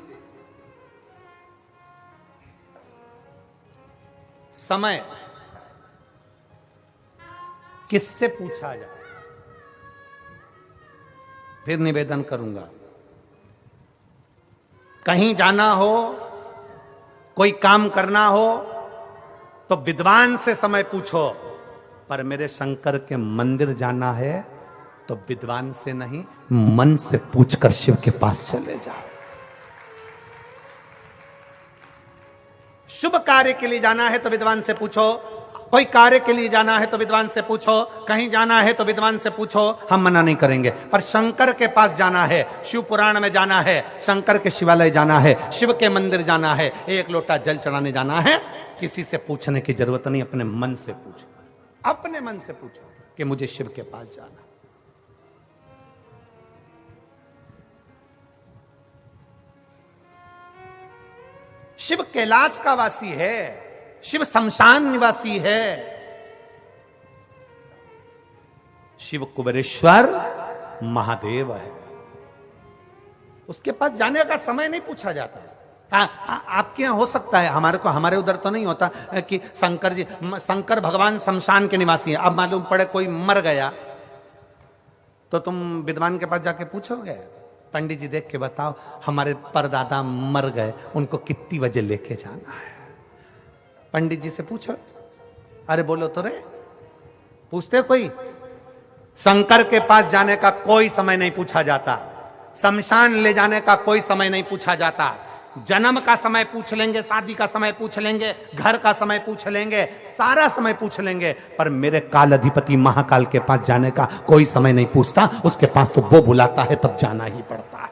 [SPEAKER 1] समय किससे पूछा जाए? फिर निवेदन करूंगा, कहीं जाना हो, कोई काम करना हो तो विद्वान से समय पूछो, पर मेरे शंकर के मंदिर जाना है तो विद्वान से नहीं, मन से पूछकर शिव के पास चले जाओ। शुभ कार्य के लिए जाना है तो विद्वान से पूछो, कोई कार्य के लिए जाना है तो विद्वान से पूछो, कहीं जाना है तो विद्वान से पूछो, हम मना नहीं करेंगे। पर शंकर के पास जाना है, शिव पुराण में जाना है, शंकर के शिवालय जाना है, शिव के मंदिर जाना है, एक लोटा जल चढ़ाने जाना है, किसी से पूछने की जरूरत नहीं, अपने मन से पूछो, अपने मन से पूछो कि मुझे शिव के पास जाना। शिव कैलाश का वासी है, शिव शमशान निवासी है, शिव कुबेरेश्वर महादेव है। उसके पास जाने का समय नहीं पूछा जाता। आपके यहां हो सकता है, हमारे उधर तो नहीं होता कि शंकर भगवान शमशान के निवासी है। अब मालूम पड़े कोई मर गया तो तुम विद्वान के पास जाके पूछोगे, पंडित जी देख के बताओ हमारे परदादा मर गए, उनको कितनी बजे लेके जाना है? पंडित जी से पूछो, अरे बोलो तो रे, पूछते कोई? शंकर के पास जाने का कोई समय नहीं पूछा जाता, शमशान ले जाने का कोई समय नहीं पूछा जाता। जन्म का समय पूछ लेंगे, शादी का समय पूछ लेंगे, घर का समय पूछ लेंगे, सारा समय पूछ लेंगे, पर मेरे काल अधिपति महाकाल के पास जाने का कोई समय नहीं पूछता। उसके पास तो वो बुलाता है तब जाना ही पड़ता है।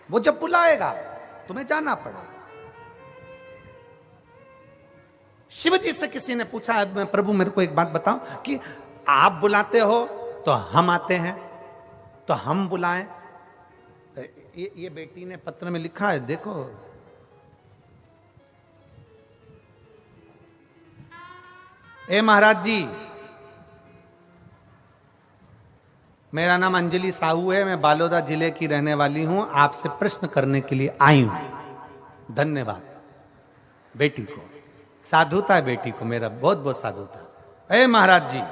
[SPEAKER 1] वो जब बुलाएगा तुम्हें जाना पड़ेगा। शिव जी से किसी ने पूछा, प्रभु मेरे को एक बात बताओ कि आप बुलाते हो तो हम आते हैं, तो हम बुलाएं? ये बेटी ने पत्र में लिखा है, देखो, ए महाराज जी, मेरा नाम अंजलि साहू है, मैं बालोदा जिले की रहने वाली हूं, आपसे प्रश्न करने के लिए आई हूं। धन्यवाद बेटी को, साधुता है बेटी को, मेरा बहुत बहुत साधुता। ए महाराज जी,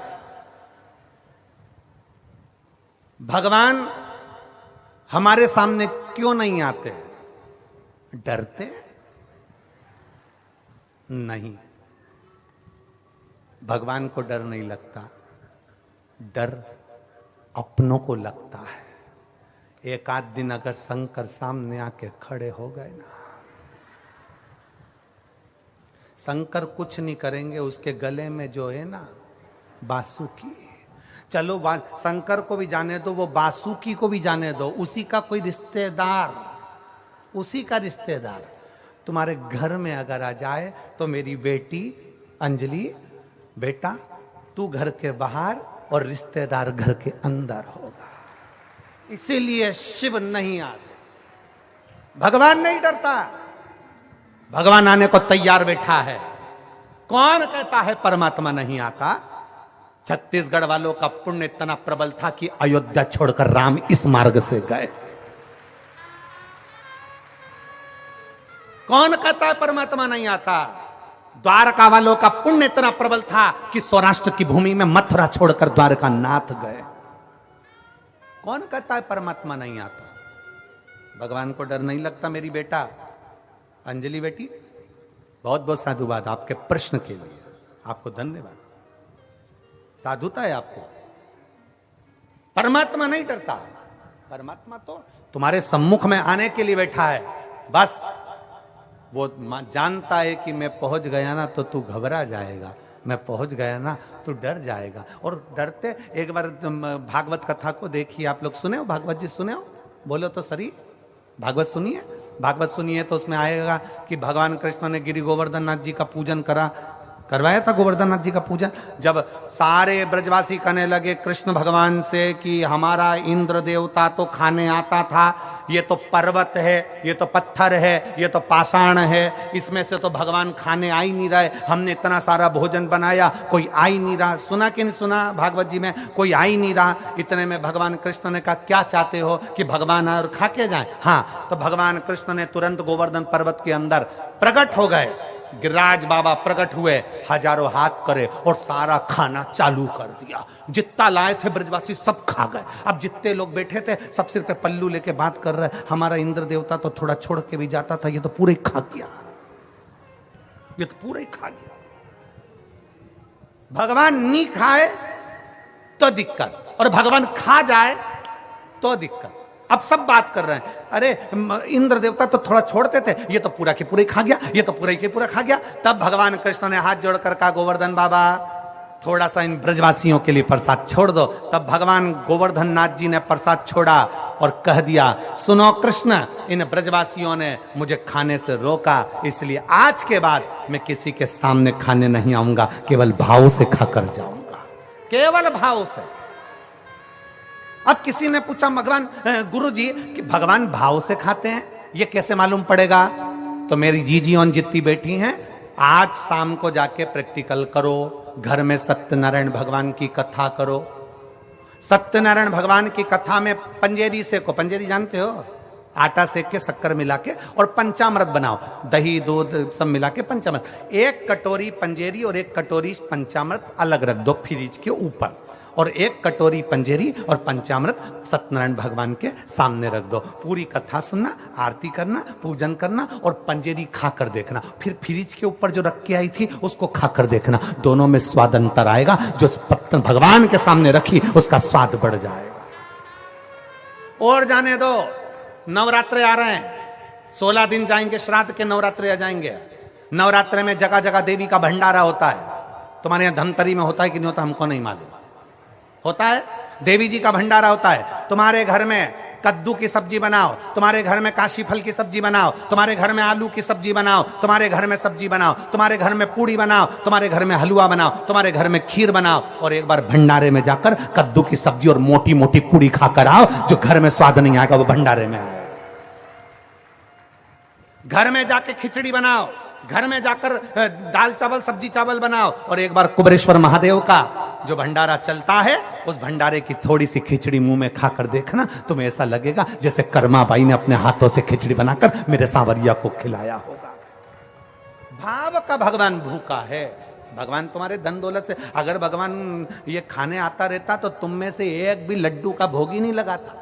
[SPEAKER 1] भगवान हमारे सामने क्यों नहीं आते? डरते नहीं, भगवान को डर नहीं लगता, डर अपनों को लगता है। एक आध दिन अगर शंकर सामने आके खड़े हो गए ना, शंकर कुछ नहीं करेंगे, उसके गले में जो है ना बासुकी, चलो शंकर को भी जाने दो, वो बासुकी को भी जाने दो, उसी का कोई रिश्तेदार, उसी का रिश्तेदार तुम्हारे घर में अगर आ जाए तो मेरी बेटी अंजलि, बेटा तू घर के बाहर और रिश्तेदार घर के अंदर होगा। इसीलिए शिव नहीं आते, भगवान नहीं डरता, भगवान आने को तैयार बैठा है। कौन कहता है परमात्मा नहीं आता? छत्तीसगढ़ वालों का पुण्य इतना प्रबल था कि अयोध्या छोड़कर राम इस मार्ग से गए। कौन कहता है परमात्मा नहीं आता? द्वारका वालों का पुण्य इतना प्रबल था कि सौराष्ट्र की भूमि में मथुरा छोड़कर द्वारका नाथ गए। कौन कहता है परमात्मा नहीं आता? भगवान को डर नहीं लगता मेरी बेटा अंजलि बेटी। बहुत बहुत साधुवाद आपके प्रश्न के लिए, आपको धन्यवाद, साधुता है आपको। परमात्मा नहीं डरता, परमात्मा तो तुम्हारे सम्मुख में आने के लिए बैठा है। बस वो जानता है कि मैं पहुंच गया ना तो तू घबरा जाएगा, मैं पहुंच गया ना तो डर जाएगा। और डरते, एक बार भागवत कथा को देखिए, आप लोग सुने हो? भागवत जी सुने हो? बोलो तो सही, भागवत सुनिए, भागवत सुनिए तो उसमें आएगा कि भगवान कृष्ण ने गिरि गोवर्धन नाथ जी का पूजन करवाया था, गोवर्धन नाथ जी का पूजन। जब सारे ब्रजवासी कहने लगे कृष्ण भगवान से कि हमारा इंद्र देवता तो खाने आता था, ये तो पर्वत है, ये तो पत्थर है, ये तो पाषाण है, इसमें से तो भगवान खाने आ ही नहीं रहे, हमने इतना सारा भोजन बनाया कोई आ ही नहीं रहा। सुना कि नहीं सुना भागवत जी में? कोई आ ही नहीं रहा। इतने में भगवान कृष्ण ने कहा क्या चाहते हो कि भगवान और खा के जाए? हाँ, तो भगवान कृष्ण ने तुरंत गोवर्धन पर्वत के अंदर प्रकट हो गए। गिरिराज बाबा प्रकट हुए, हजारों हाथ करे और सारा खाना चालू कर दिया। जितना लाए थे ब्रजवासी सब खा गए। अब जितने लोग बैठे थे सब सिर पे पल्लू लेके बात कर रहे, हमारा इंद्र देवता तो थोड़ा छोड़ के भी जाता था, ये तो पूरे खा गया, ये तो पूरे खा गया। भगवान नहीं खाए तो दिक्कत, और भगवान खा जाए तो दिक्कत। अब सब बात कर रहे हैं, अरे इंद्र देवता तो थोड़ा छोड़ते थे, ये तो पूरा के पूरे खा गया, ये तो पूरा के पूरा खा गया। तब भगवान कृष्ण ने हाथ जोड़कर कहा, गोवर्धन बाबा थोड़ा सा इन ब्रजवासियों के लिए प्रसाद छोड़ दो। तब भगवान गोवर्धन नाथ जी ने प्रसाद छोड़ा और कह दिया, सुनो कृष्ण, इन ब्रजवासियों ने मुझे खाने से रोका, इसलिए आज के बाद मैं किसी के सामने खाने नहीं आऊंगा, केवल भाव से खाकर जाऊंगा, केवल भाव से। अब किसी ने पूछा, भगवान गुरु जी कि भगवान भाव से खाते हैं, ये कैसे मालूम पड़ेगा? तो मेरी जीजी और जितनी बैठी हैं, आज शाम को जाके प्रैक्टिकल करो, घर में सत्यनारायण भगवान की कथा करो। सत्यनारायण भगवान की कथा में पंजेरी सेको, पंजेरी जानते हो, आटा सेक के शक्कर मिला के और पंचामृत बनाओ, दही दूध सब मिला के पंचामृत। एक कटोरी पंजेरी और एक कटोरी पंचामृत अलग रख दो फ्रिज के ऊपर, और एक कटोरी पंजेरी और पंचामृत सत्यनारायण भगवान के सामने रख दो। पूरी कथा सुनना, आरती करना, पूजन करना और पंजेरी खाकर देखना। फिर फ्रिज के ऊपर जो रख के आई थी उसको खाकर देखना, दोनों में स्वाद अंतर आएगा। जो भगवान के सामने रखी उसका स्वाद बढ़ जाएगा। और जाने दो, नवरात्रे आ रहे हैं, 16 दिन जाएंगे, श्राद्ध के नवरात्रे आ जाएंगे। नवरात्रे में जगह जगह देवी का भंडारा होता है। तुम्हारे यहाँ धमतरी में होता है कि नहीं होता हमको नहीं मालूम, होता है। देवी जी का भंडारा होता है। तुम्हारे घर में कद्दू की सब्जी बनाओ, तुम्हारे घर में काशी फल की सब्जी बनाओ, तुम्हारे घर में आलू की सब्जी बनाओ, तुम्हारे घर में सब्जी बनाओ, तुम्हारे घर में पूड़ी बनाओ, तुम्हारे घर में हलवा बनाओ, तुम्हारे घर में खीर बनाओ, और एक बार भंडारे में जाकर कद्दू की सब्जी और मोटी मोटी पूड़ी खाकर आओ। जो घर में स्वाद नहीं आएगा वो भंडारे में आएगा। घर में जाके खिचड़ी बनाओ, घर में जाकर दाल चावल सब्जी चावल बनाओ, और एक बार कुबेरेश्वर महादेव का जो भंडारा चलता है उस भंडारे की थोड़ी सी खिचड़ी मुंह में खाकर देखना, तुम्हें ऐसा लगेगा जैसे कर्मा बाई ने अपने हाथों से खिचड़ी बनाकर मेरे सांवरिया को खिलाया होगा। भाव का भगवान भूखा है। भगवान तुम्हारे धन दौलत से, अगर भगवान ये खाने आता रहता तो तुम में से एक भी लड्डू का भोग ही नहीं लगाता।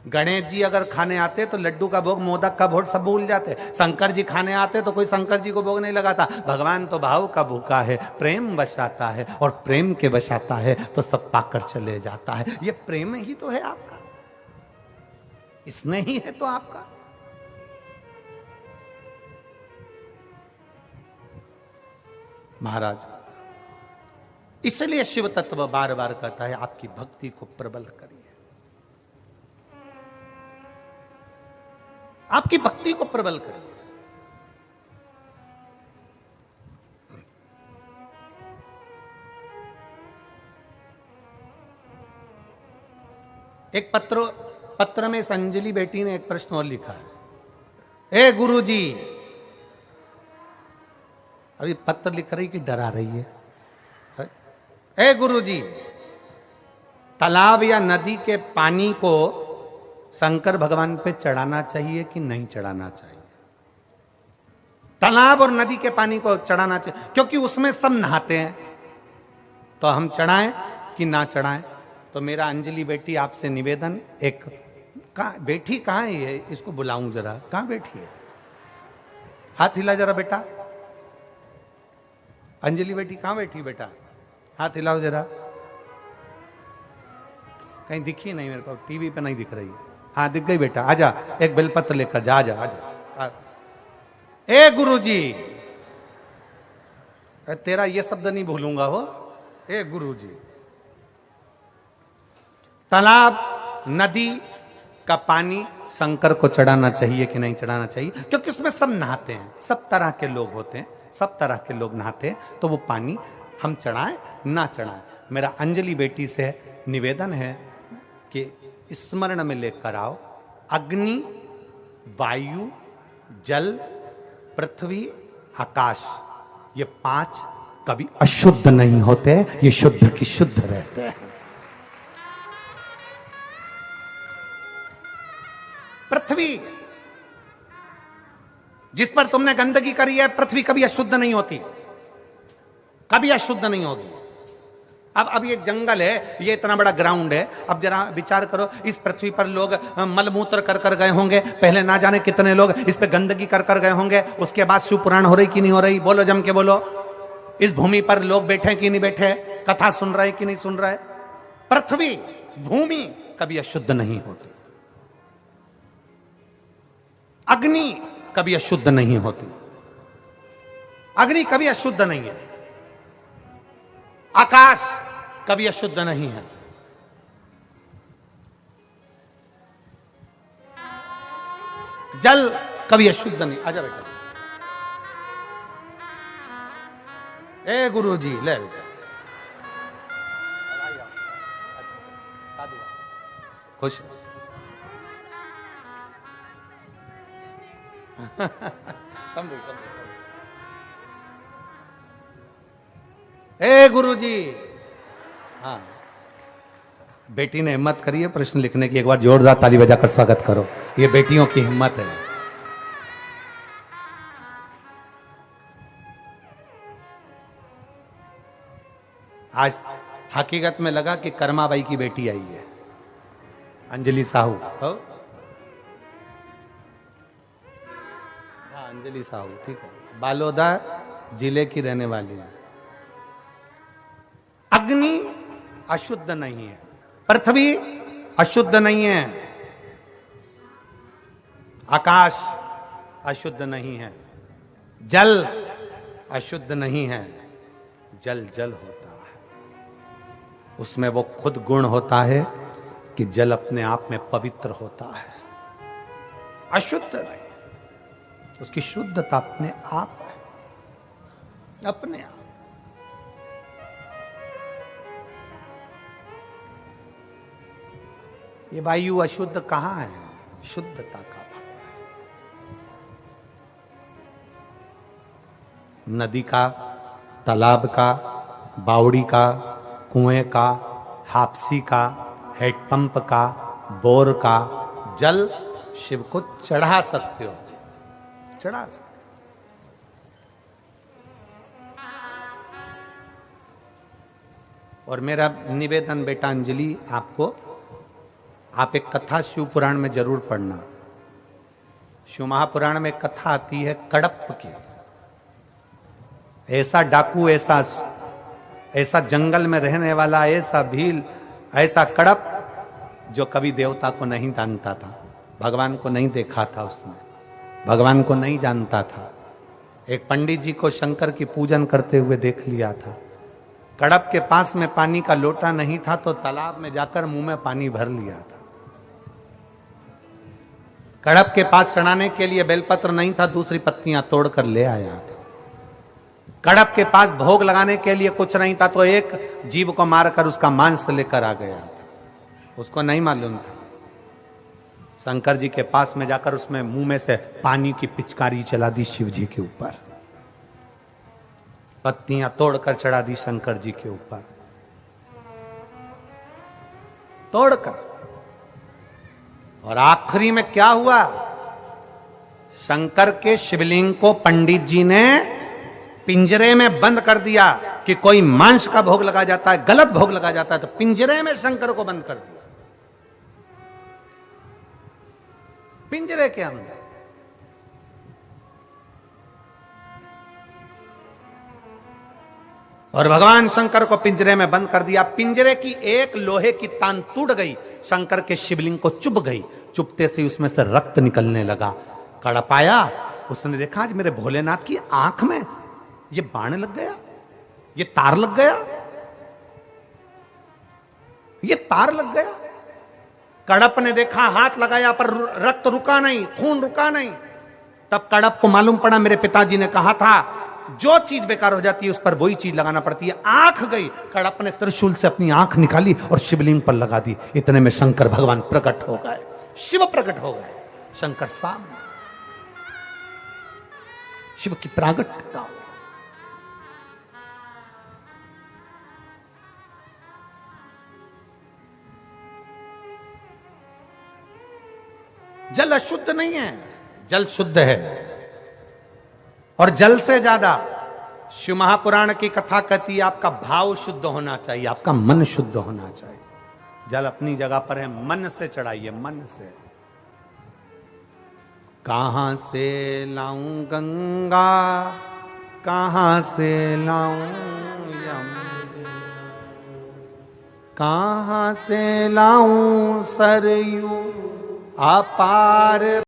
[SPEAKER 1] गणेश जी अगर खाने आते तो लड्डू का भोग, मोदक का भोग सब भूल जाते। शंकर जी खाने आते तो कोई शंकर जी को भोग नहीं लगाता। भगवान तो भाव का भूखा है, प्रेम बसाता है, और प्रेम के बसाता है तो सब पाकर चले जाता है। ये प्रेम ही तो है आपका, इसने ही है तो आपका। महाराज इसलिए शिव तत्व बार बार कहता है, आपकी भक्ति को प्रबल करिए, आपकी भक्ति को प्रबल करिए। एक पत्र में संजलि बेटी ने एक प्रश्न और लिखा है, ए गुरुजी, अभी पत्र लिख रही कि डरा रही है। ए गुरुजी, तालाब या नदी के पानी को शंकर भगवान पे चढ़ाना चाहिए कि नहीं चढ़ाना चाहिए? तालाब और नदी के पानी को चढ़ाना चाहिए, क्योंकि उसमें सब नहाते हैं, तो हम चढ़ाएं कि ना चढ़ाएं? तो मेरा अंजलि बेटी आपसे निवेदन, एक बेटी कहाँ है ये, इसको बुलाऊं जरा, कहाँ बैठी है? हाथ हिला जरा बेटा। अंजलि बेटी कहाँ बैठी बेटा? हाथ हिलाओ जरा। कहीं दिखी नहीं मेरे को, टीवी पे नहीं दिख रही है। हाँ दिख गई बेटा, आजा, एक बेलपत्र लेकर जा, आजा आजा। ए गुरुजी, तेरा ये शब्द नहीं भूलूंगा हो। ए गुरुजी, तालाब नदी का पानी शंकर को चढ़ाना चाहिए कि नहीं चढ़ाना चाहिए? क्योंकि उसमें सब नहाते हैं, सब तरह के लोग होते हैं, सब तरह के लोग नहाते हैं, तो वो पानी हम चढ़ाएं ना चढ़ाएं? मेरा अंजलि बेटी से निवेदन है कि स्मरण में लेकर आओ, अग्नि, वायु, जल, पृथ्वी, आकाश, ये 5 कभी अशुद्ध नहीं होते, ये शुद्ध की शुद्ध रहते हैं। पृथ्वी जिस पर तुमने गंदगी करी है, पृथ्वी कभी अशुद्ध नहीं होती, कभी अशुद्ध नहीं होगी। अब ये जंगल है, ये इतना बड़ा ग्राउंड है, अब जरा विचार करो, इस पृथ्वी पर लोग मलमूत्र कर कर गए होंगे, पहले ना जाने कितने लोग इस पे गंदगी कर कर गए होंगे, उसके बाद शिव पुराण हो रही कि नहीं हो रही? बोलो, जम के बोलो। इस भूमि पर लोग बैठे कि नहीं बैठे, कथा सुन रहे कि नहीं सुन रहे? पृथ्वी, भूमि कभी अशुद्ध नहीं होती, अग्नि कभी अशुद्ध नहीं होती, अग्नि कभी अशुद्ध नहीं है, आकाश कभी अशुद्ध नहीं है, जल कभी अशुद्ध नहीं। आजा बेटा, ए गुरु जी ले बेटा, खुश ए गुरु जी। हाँ, बेटी ने हिम्मत करी है प्रश्न लिखने की, एक बार जोरदार ताली बजाकर स्वागत करो। ये बेटियों की हिम्मत है। आज हकीकत में लगा कि कर्माबाई की बेटी आई है, अंजलि साहू। हो? हाँ, अंजलि साहू, ठीक है, बालोदा जिले की रहने वाली है। अग्नि अशुद्ध नहीं है, पृथ्वी अशुद्ध नहीं है, आकाश अशुद्ध नहीं है, जल अशुद्ध नहीं है। जल जल होता है, उसमें वो खुद गुण होता है कि जल अपने आप में पवित्र होता है, अशुद्ध नहीं, उसकी शुद्धता अपने आप है, अपने आप। ये वायु अशुद्ध कहां है? शुद्धता का भाव है। नदी का, तालाब का, बावड़ी का, कुएं का, हापसी का, हेडपंप का, बोर का जल शिव को चढ़ा सकते हो, चढ़ा सकते। और मेरा निवेदन बेटा अंजलि आपको, आप एक कथा शिव पुराण में जरूर पढ़ना। शिव महापुराण में कथा आती है कड़प की। ऐसा डाकू, ऐसा जंगल में रहने वाला, ऐसा भील, ऐसा कड़प जो कभी देवता को नहीं जानता था, भगवान को नहीं देखा था, उसने भगवान को नहीं जानता था। एक पंडित जी को शंकर की पूजन करते हुए देख लिया था। कड़प के पास में पानी का लोटा नहीं था तो तालाब में जाकर मुंह में पानी भर लिया था। कड़प के पास चढ़ाने के लिए बेलपत्र नहीं था, दूसरी पत्तियां तोड़कर ले आया था। कड़प के पास भोग लगाने के लिए कुछ नहीं था तो एक जीव को मारकर उसका मांस लेकर आ गया था, उसको नहीं मालूम था। शंकर जी के पास में जाकर उसमें मुंह में से पानी की पिचकारी चला दी शिव जी के ऊपर, पत्तियां तोड़कर चढ़ा दी शंकर जी के ऊपर, तोड़कर। और आखिरी में क्या हुआ? शंकर के शिवलिंग को पंडित जी ने पिंजरे में बंद कर दिया कि कोई मांस का भोग लगा जाता है, गलत भोग लगा जाता है, तो पिंजरे में शंकर को बंद कर दिया, पिंजरे के अंदर। और भगवान शंकर को पिंजरे में बंद कर दिया। पिंजरे की एक लोहे की तान टूट गई, शंकर के शिवलिंग को चुभ गई। चुभते से उसमें से रक्त निकलने लगा। कड़प आया, उसने देखा आज मेरे भोलेनाथ की आंख में ये बाण लग गया, ये तार लग गया, ये तार लग गया। कड़प ने देखा, हाथ लगाया पर रक्त रुका नहीं, खून रुका नहीं। तब कड़प को मालूम पड़ा मेरे पिताजी ने कहा था जो चीज बेकार हो जाती है उस पर वही चीज लगाना पड़ती है। आंख गई, कड़प ने त्रिशूल से अपनी आंख निकाली और शिवलिंग पर लगा दी। इतने में शंकर भगवान प्रकट हो गए, शिव प्रकट हो गए। शंकर सामने, शिव की प्रागट्यता। जल अशुद्ध नहीं है, जल शुद्ध है। और जल से ज्यादा शिव महापुराण की कथा कहती है आपका भाव शुद्ध होना चाहिए, आपका मन शुद्ध होना चाहिए। जल अपनी जगह पर है, मन से चढ़ाइए, मन से। कहां से लाऊं गंगा, कहां से लाऊं यमुना, कहां से लाऊं सरयू अपार